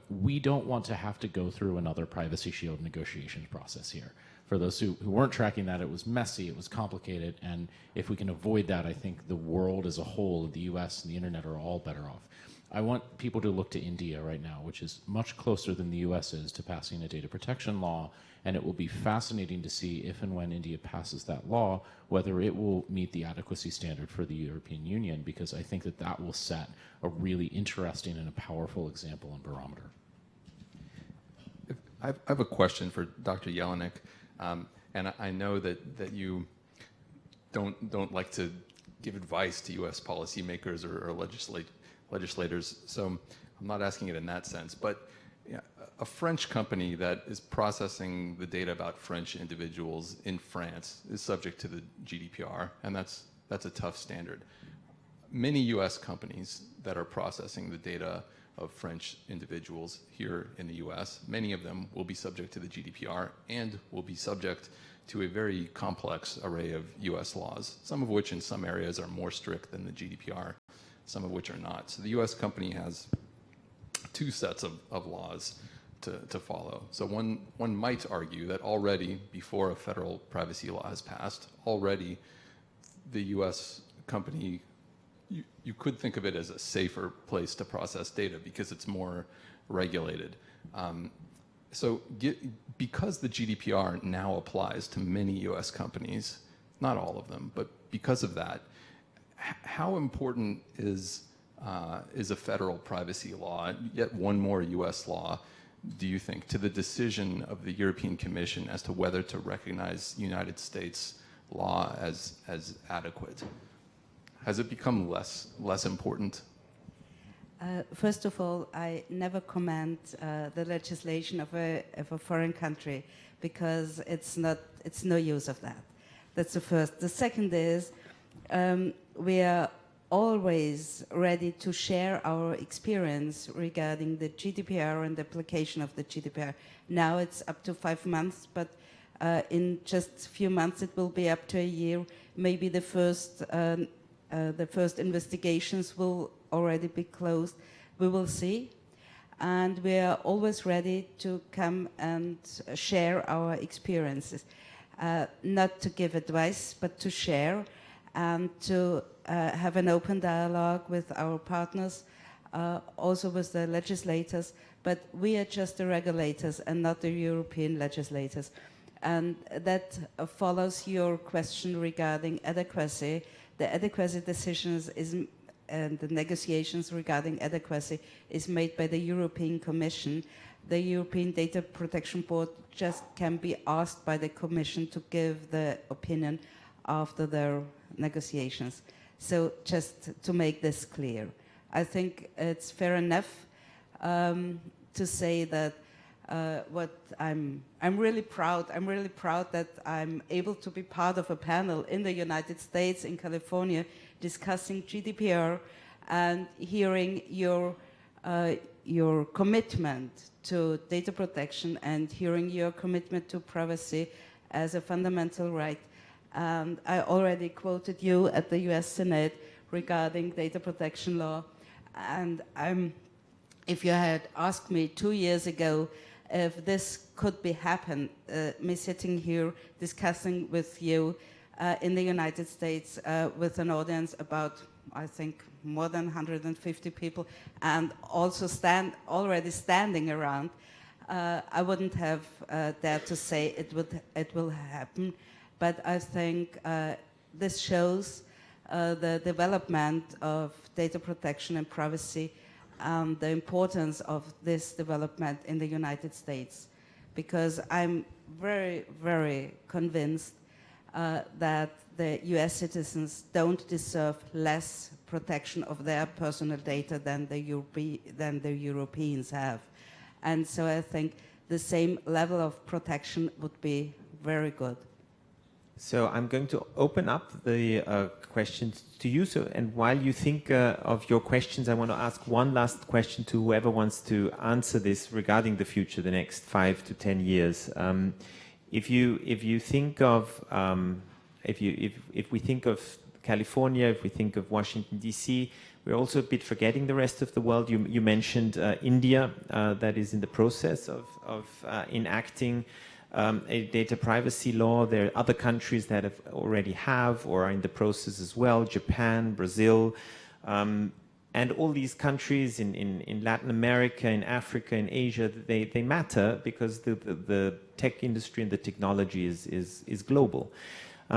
We don't want to have to go through another Privacy Shield negotiations process here. For those who weren't tracking that, it was messy, it was complicated, and if we can avoid that, I think the world as a whole, the US and the internet are all better off. I want people to look to India right now, which is much closer than the US is to passing a data protection law, and it will be fascinating to see if and when India passes that law, whether it will meet the adequacy standard for the European Union, because I think that that will set a really interesting and a powerful example and barometer. I have a question for Dr. Jelinek, and I know that you don't like to give advice to U.S. policymakers or legislators, so I'm not asking it in that sense. But a French company that is processing the data about French individuals in France is subject to the GDPR, and that's a tough standard. Many U.S. companies that are processing the data of French individuals here in the US, many of them will be subject to the GDPR and will be subject to a very complex array of US laws, some of which in some areas are more strict than the GDPR, some of which are not. So the US company has two sets of laws to follow. So one might argue that already, before a federal privacy law has passed, already the US company, you could think of it as a safer place to process data because it's more regulated. Because the GDPR now applies to many US companies, not all of them, but because of that, how important is a federal privacy law, yet one more US law, do you think, to the decision of the European Commission as to whether to recognize United States law as adequate? Has it become less important? First of all, I never comment the legislation of a foreign country because it's no use of that. That's the first. The second is we are always ready to share our experience regarding the GDPR and the application of the GDPR. Now it's up to 5 months, but in just a few months it will be up to a year. Maybe the first investigations will already be closed. We will see. And we are always ready to come and share our experiences. Not to give advice, but to share and to have an open dialogue with our partners, also with the legislators. But we are just the regulators and not the European legislators. And that follows your question regarding adequacy. The adequacy decisions and the negotiations regarding adequacy is made by the European Commission. The European Data Protection Board just can be asked by the Commission to give the opinion after their negotiations. So just to make this clear, I think it's fair enough to say that I'm really proud that I'm able to be part of a panel in the United States, in California, discussing GDPR and hearing your commitment to data protection and hearing your commitment to privacy as a fundamental right. And I already quoted you at the US Senate regarding data protection law. And if you had asked me 2 years ago if this could be happen, me sitting here discussing with you in the United States with an audience about, I think, more than 150 people, and also already standing around, I wouldn't have dared to say it will happen. but I think this shows the development of data protection and privacy, the importance of this development in the United States. Because I'm very, very convinced that the US citizens don't deserve less protection of their personal data than the Europeans have. And so I think the same level of protection would be very good. So I'm going to open up the questions to you. So, and while you think of your questions, I want to ask one last question to whoever wants to answer this regarding the future, the next 5 to 10 years. If you think of if we think of California, if we think of Washington D.C., we're also a bit forgetting the rest of the world. You mentioned India, that is in the process of enacting a data privacy law. There are other countries that already have or are in the process as well, Japan, Brazil, and all these countries in Latin America, in Africa, in Asia, they matter because the tech industry and the technology is global.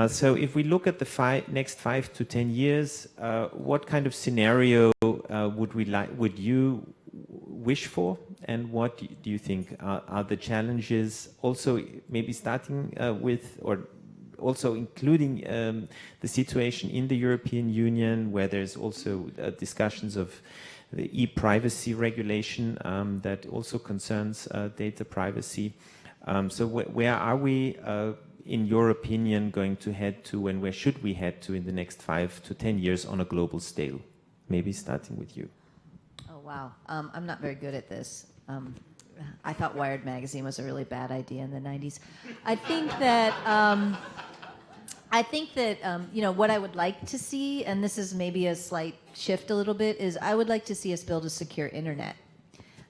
So if we look at the next 5 to 10 years, what kind of scenario would you wish for, and what do you think are the challenges? Also, maybe starting with, or also including the situation in the European Union, where there's also discussions of the e-privacy regulation that also concerns data privacy. So where are we, in your opinion, going to head to, and where should we head to in the next 5 to 10 years on a global scale? Maybe starting with you. Wow, I'm not very good at this. I thought Wired magazine was a really bad idea in the 90s. I think that you know, what I would like to see, and this is maybe a slight shift a little bit, is I would like to see us build a secure internet.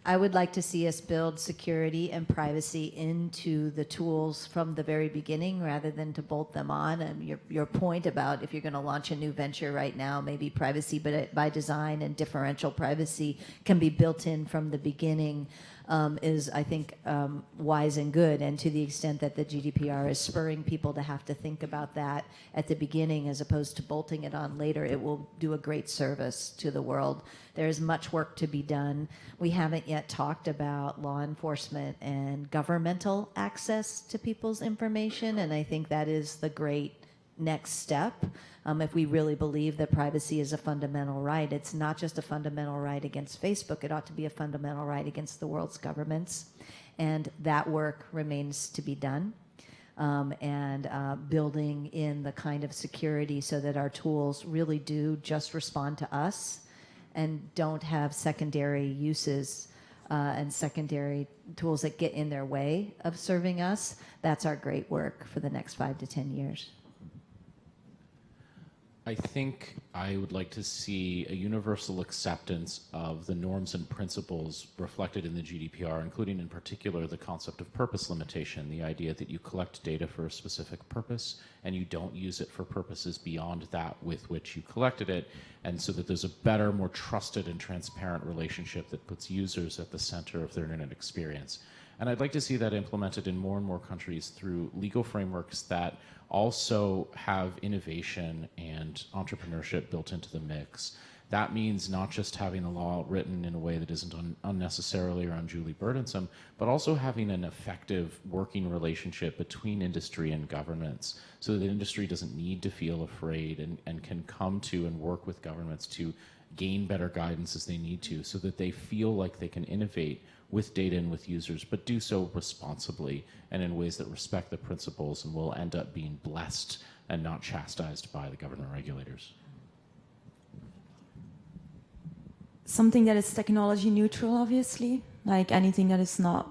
I would like to see us build security and privacy into the tools from the very beginning rather than to bolt them on. And your point about if you're going to launch a new venture right now, maybe privacy by design and differential privacy can be built in from the beginning is, I think, wise and good. And to the extent that the GDPR is spurring people to have to think about that at the beginning as opposed to bolting it on later, it will do a great service to the world. There is much work to be done. We haven't yet talked about law enforcement and governmental access to people's information, and I think that is the great next step. If we really believe that privacy is a fundamental right, it's not just a fundamental right against Facebook, it ought to be a fundamental right against the world's governments. And that work remains to be done. Building in the kind of security so that our tools really do just respond to us and don't have secondary uses and secondary tools that get in their way of serving us. That's our great work for the next 5 to 10 years. I think I would like to see a universal acceptance of the norms and principles reflected in the GDPR, including in particular the concept of purpose limitation, the idea that you collect data for a specific purpose and you don't use it for purposes beyond that with which you collected it, and so that there's a better, more trusted and transparent relationship that puts users at the center of their internet experience. And I'd like to see that implemented in more and more countries through legal frameworks that also have innovation and entrepreneurship built into the mix. That means not just having the law written in a way that isn't unnecessarily or unduly burdensome, but also having an effective working relationship between industry and governments so that industry doesn't need to feel afraid and can come to and work with governments to gain better guidance as they need to, so that they feel like they can innovate with data and with users, but do so responsibly and in ways that respect the principles and will end up being blessed and not chastised by the government regulators. Something that is technology neutral, obviously, like anything that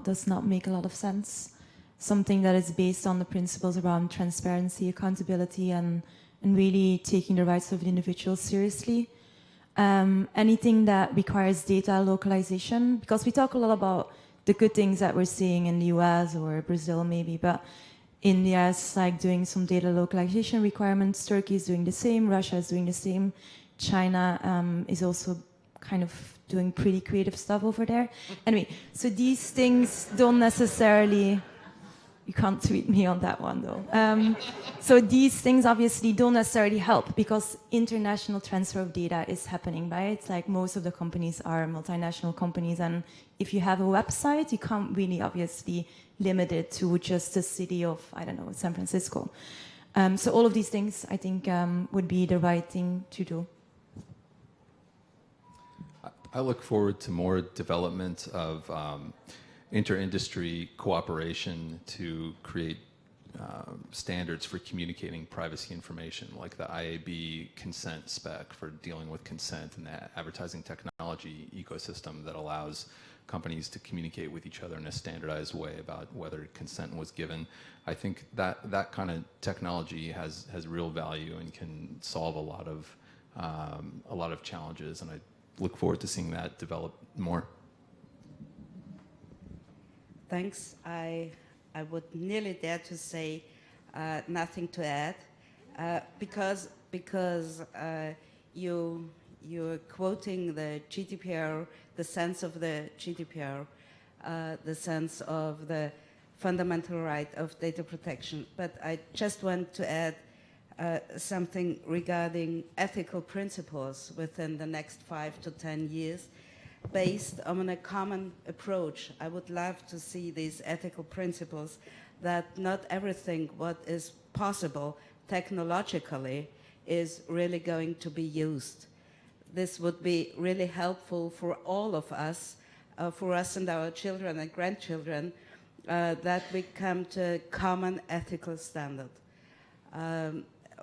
does not make a lot of sense. Something that is based on the principles around transparency, accountability, and really taking the rights of the individual seriously. Anything that requires data localization, because we talk a lot about the good things that we're seeing in the US or Brazil maybe, but India is like doing some data localization requirements, Turkey is doing the same, Russia is doing the same, China is also kind of doing pretty creative stuff over there. Anyway, so these things don't necessarily You can't tweet me on that one though. So these things obviously don't necessarily help because international transfer of data is happening, right? It's like most of the companies are multinational companies, and if you have a website, you can't really obviously limit it to just the city of, I don't know, San Francisco. So all of these things, I think, would be the right thing to do. I look forward to more development of inter-industry cooperation to create standards for communicating privacy information, like the IAB consent spec for dealing with consent and the advertising technology ecosystem that allows companies to communicate with each other in a standardized way about whether consent was given. I think that kind of technology has real value and can solve a lot of challenges, and I look forward to seeing that develop more. Thanks. I would nearly dare to say nothing to add because you're quoting the GDPR, the sense of the GDPR, the sense of the fundamental right of data protection. But I just want to add something regarding ethical principles within the next 5 to 10 years. Based on a common approach, I would love to see these ethical principles that not everything what is possible technologically is really going to be used. This would be really helpful for all of us, for us and our children and grandchildren, that we come to a common ethical standard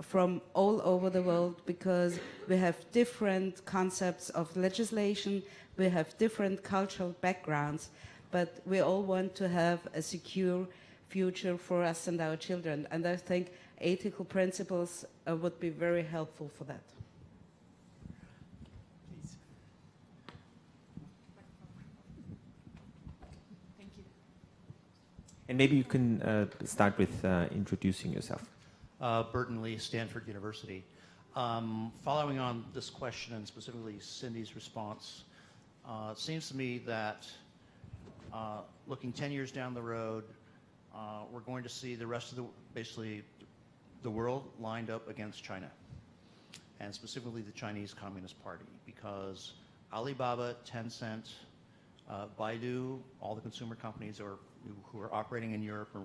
from all over the world, because we have different concepts of legislation, we have different cultural backgrounds, but we all want to have a secure future for us and our children. And I think ethical principles would be very helpful for that. Please. Thank you. And maybe you can start with introducing yourself. Burton Lee, Stanford University. Following on this question and specifically Cindy's response, it seems to me that looking 10 years down the road, we're going to see the rest of basically the world lined up against China, and specifically the Chinese Communist Party, because Alibaba, Tencent, Baidu, all the consumer companies who are operating in Europe or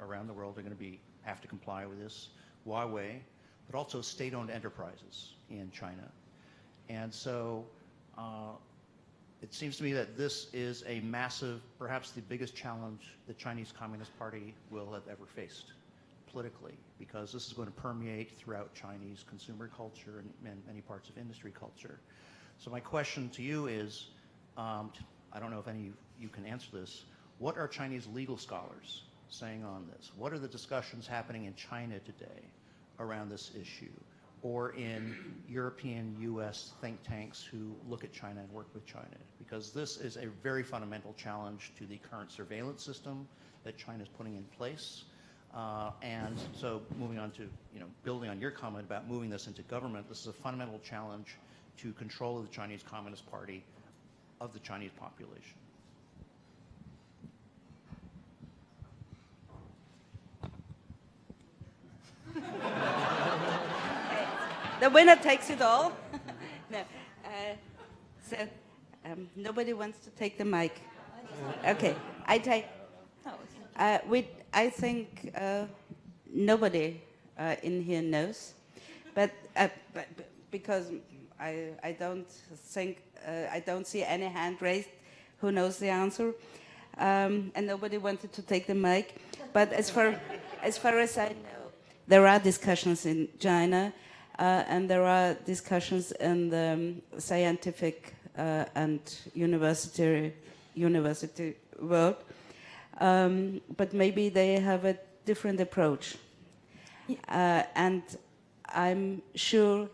around the world are going to have to comply with this. Huawei, but also state-owned enterprises in China. And so it seems to me that this is a massive, perhaps the biggest challenge the Chinese Communist Party will have ever faced politically, because this is going to permeate throughout Chinese consumer culture and many parts of industry culture. So my question to you is, I don't know if any of you can answer this, what are Chinese legal scholars saying on this? What are the discussions happening in China today around this issue, or in European, US think tanks who look at China and work with China? Because this is a very fundamental challenge to the current surveillance system that China is putting in place. And so moving on to, building on your comment about moving this into government, this is a fundamental challenge to control of the Chinese Communist Party of the Chinese population. The winner takes it all. No. So nobody wants to take the mic. Okay, I take. I think nobody in here knows, but because I don't think I don't see any hand raised who knows the answer, and nobody wanted to take the mic. But as far as I know, there are discussions in China. And there are discussions in the scientific and university world, but maybe they have a different approach. And I'm sure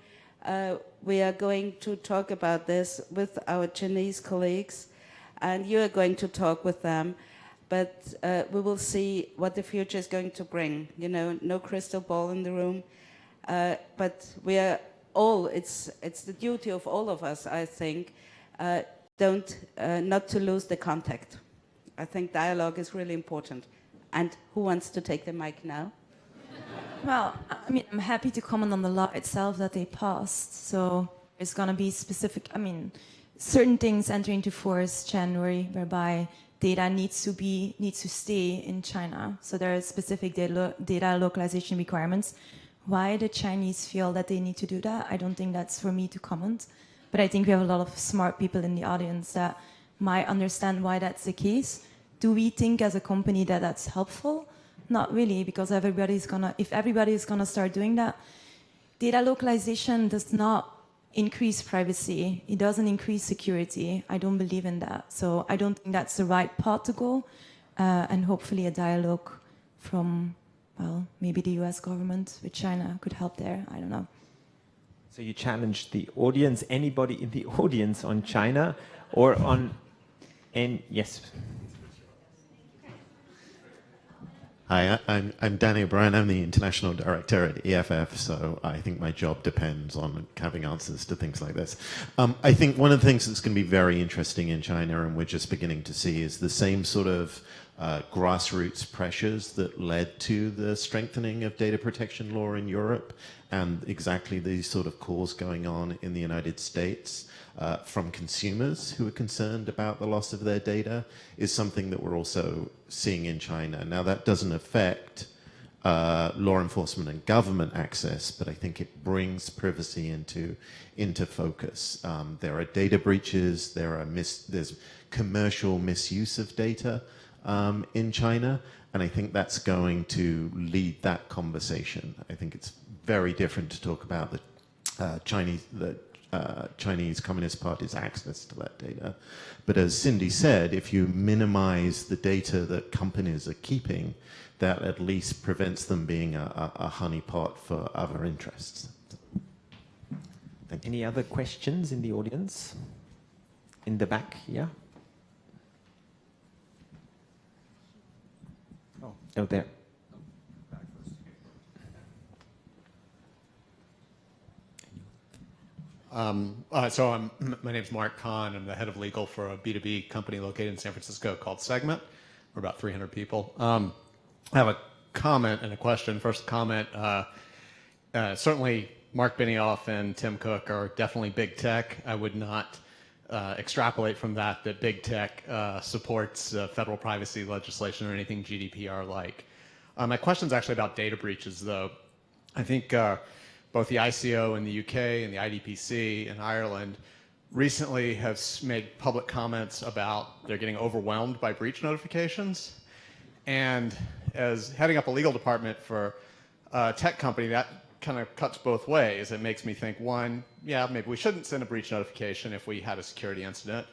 we are going to talk about this with our Chinese colleagues, and you are going to talk with them. But we will see what the future is going to bring. No crystal ball in the room. But we are all, it's the duty of all of us, I think, not to lose the contact. I think dialogue is really important. And who wants to take the mic now? Well, I mean, I'm happy to comment on the law itself that they passed. So there's going to be specific, I mean, certain things enter into force January, whereby data needs to stay in China. So there are specific data localization requirements. Why the Chinese feel that they need to do that, I don't think that's for me to comment. But I think we have a lot of smart people in the audience that might understand why that's the case. Do we think as a company that that's helpful? Not really, because if everybody's gonna start doing that, data localization does not increase privacy. It doesn't increase security. I don't believe in that. So I don't think that's the right path to go. And hopefully a dialogue from, well, maybe the US government with China could help there. I don't know. So you challenged the audience, anybody in the audience on China or on, and yes. Hi, I'm Danny O'Brien. I'm the International Director at EFF, so I think my job depends on having answers to things like this. I think one of the things that's going to be very interesting in China, and we're just beginning to see, is the same sort of grassroots pressures that led to the strengthening of data protection law in Europe, and exactly these sort of calls going on in the United States. From consumers who are concerned about the loss of their data is something that we're also seeing in China. Now, that doesn't affect law enforcement and government access, but I think it brings privacy into focus. There are data breaches, there's commercial misuse of data in China, and I think that's going to lead that conversation. I think it's very different to talk about the Chinese Communist Party's access to that data. But as Cindy said, if you minimize the data that companies are keeping, that at least prevents them being a honeypot for other interests. Thank you. Any other questions in the audience? In the back, yeah? Oh, there. My name's Mark Kahn. I'm the head of legal for a B2B company located in San Francisco called Segment. We're about 300 people. I have a comment and a question. First comment, certainly Mark Benioff and Tim Cook are definitely big tech. I would not extrapolate from that big tech supports federal privacy legislation or anything GDPR-like. My question's actually about data breaches, though. I think both the ICO in the UK and the IDPC in Ireland recently have made public comments about they're getting overwhelmed by breach notifications. And as heading up a legal department for a tech company, that kind of cuts both ways. It makes me think, one, yeah, maybe we shouldn't send a breach notification if we had a security incident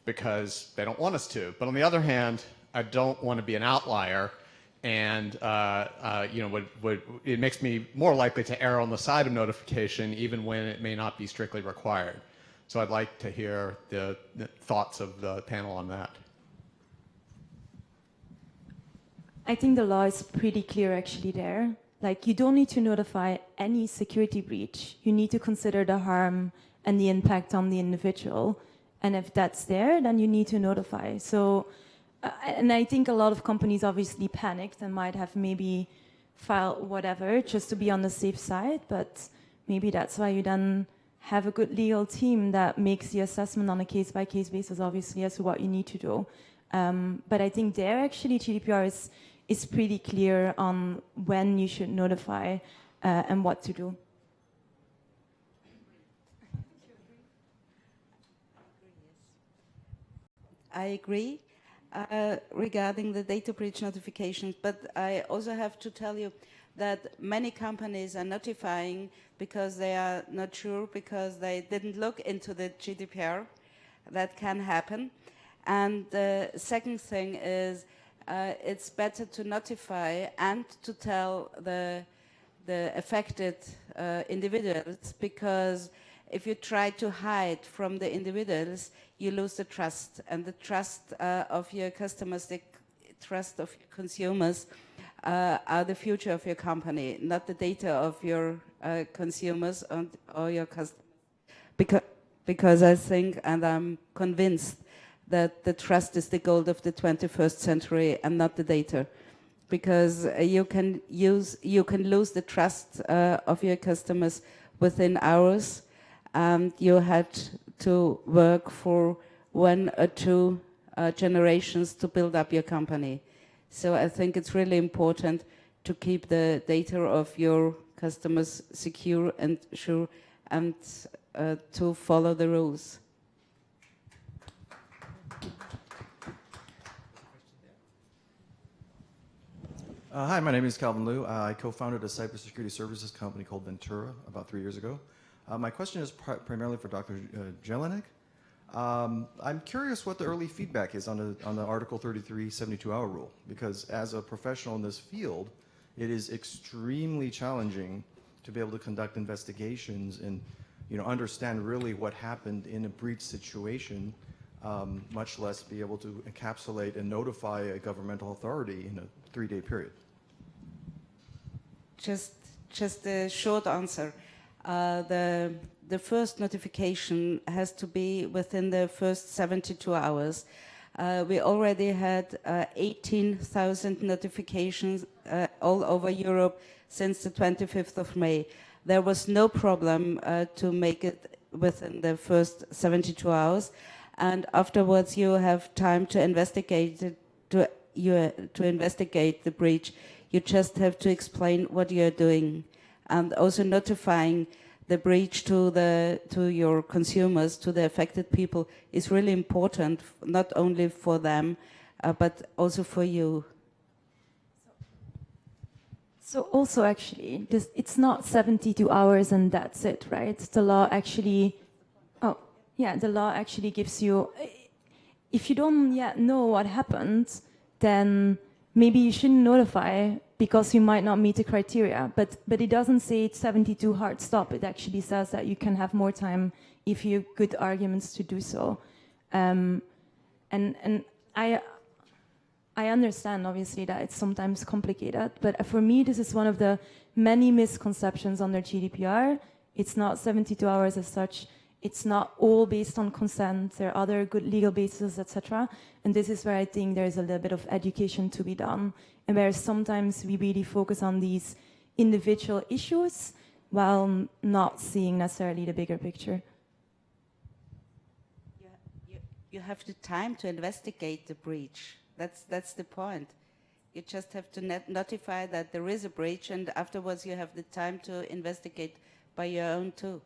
because they don't want us to. But on the other hand, I don't want to be an outlier, and it makes me more likely to err on the side of notification even when it may not be strictly required. So I'd like to hear the thoughts of the panel on that. I think the law is pretty clear actually there. Like, you don't need to notify any security breach. You need to consider the harm and the impact on the individual. And if that's there, then you need to notify. So, and I think a lot of companies obviously panicked and might have maybe filed whatever just to be on the safe side. But maybe that's why you then have a good legal team that makes the assessment on a case-by-case basis, obviously, as to what you need to do. But I think there actually GDPR is pretty clear on when you should notify and what to do. I agree regarding the data breach notifications, but I also have to tell you that many companies are notifying because they are not sure, because they didn't look into the GDPR. That can happen. And the second thing is it's better to notify and to tell the affected individuals, because if you try to hide from the individuals, you lose the trust, and the trust of your customers, the trust of your consumers are the future of your company, not the data of your consumers or your customers. Because I think, and I'm convinced, that the trust is the gold of the 21st century and not the data. because you can lose the trust of your customers within hours, and you had to work for 1 or 2 generations to build up your company. So I think it's really important to keep the data of your customers secure and sure, and to follow the rules. Hi, my name is Calvin Liu. I co-founded a cybersecurity services company called Ventura about 3 years ago. My question is primarily for Dr. Jelinek. I'm curious what the early feedback is on the Article 33 72-hour rule, because as a professional in this field, it is extremely challenging to be able to conduct investigations and understand really what happened in a breach situation, much less be able to encapsulate and notify a governmental authority in a 3-day period. Just a short answer. The first notification has to be within the first 72 hours. We already had 18,000 notifications all over Europe since the 25th of May. There was no problem to make it within the first 72 hours, and afterwards you have time to investigate it, to investigate the breach. You just have to explain what you are doing, and also notifying the breach to your consumers, to the affected people, is really important, not only for them, but also for you. So also actually, it's not 72 hours and that's it, right? The law actually, the law actually gives you, if you don't yet know what happened, then maybe you shouldn't notify because you might not meet the criteria. But it doesn't say it's 72 hard stop. It actually says that you can have more time if you have good arguments to do so. And I understand, obviously, that it's sometimes complicated, but for me, this is one of the many misconceptions under GDPR. It's not 72 hours as such. It's not all based on consent. There are other good legal bases, etc. And this is where I think there is a little bit of education to be done, and where sometimes we really focus on these individual issues while not seeing necessarily the bigger picture. You have the time to investigate the breach. That's the point. You just have to notify that there is a breach, and afterwards you have the time to investigate by your own too.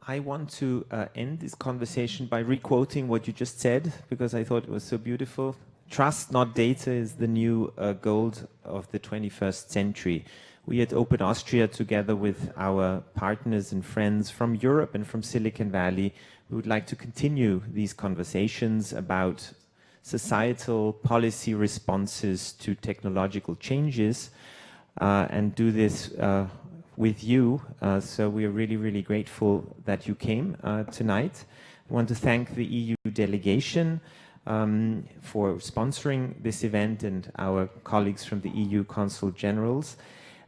I want to end this conversation by re-quoting what you just said, because I thought it was so beautiful. Trust, not data, is the new gold of the 21st century. We at Open Austria, together with our partners and friends from Europe and from Silicon Valley, we would like to continue these conversations about societal policy responses to technological changes and do this with you. So we are really, really grateful that you came tonight. I want to thank the EU delegation for sponsoring this event and our colleagues from the EU Consul Generals.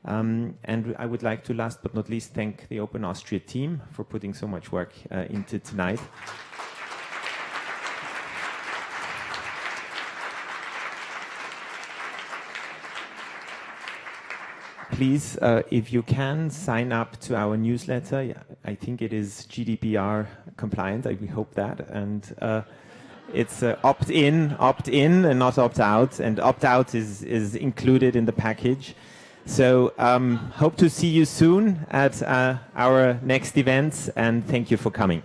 And I would like to, last but not least, thank the Open Austria team for putting so much work into tonight. Please, if you can, sign up to our newsletter. I think it is GDPR compliant. We hope that. And it's opt-in, and not opt-out. And opt-out is included in the package. So hope to see you soon at our next events, and thank you for coming.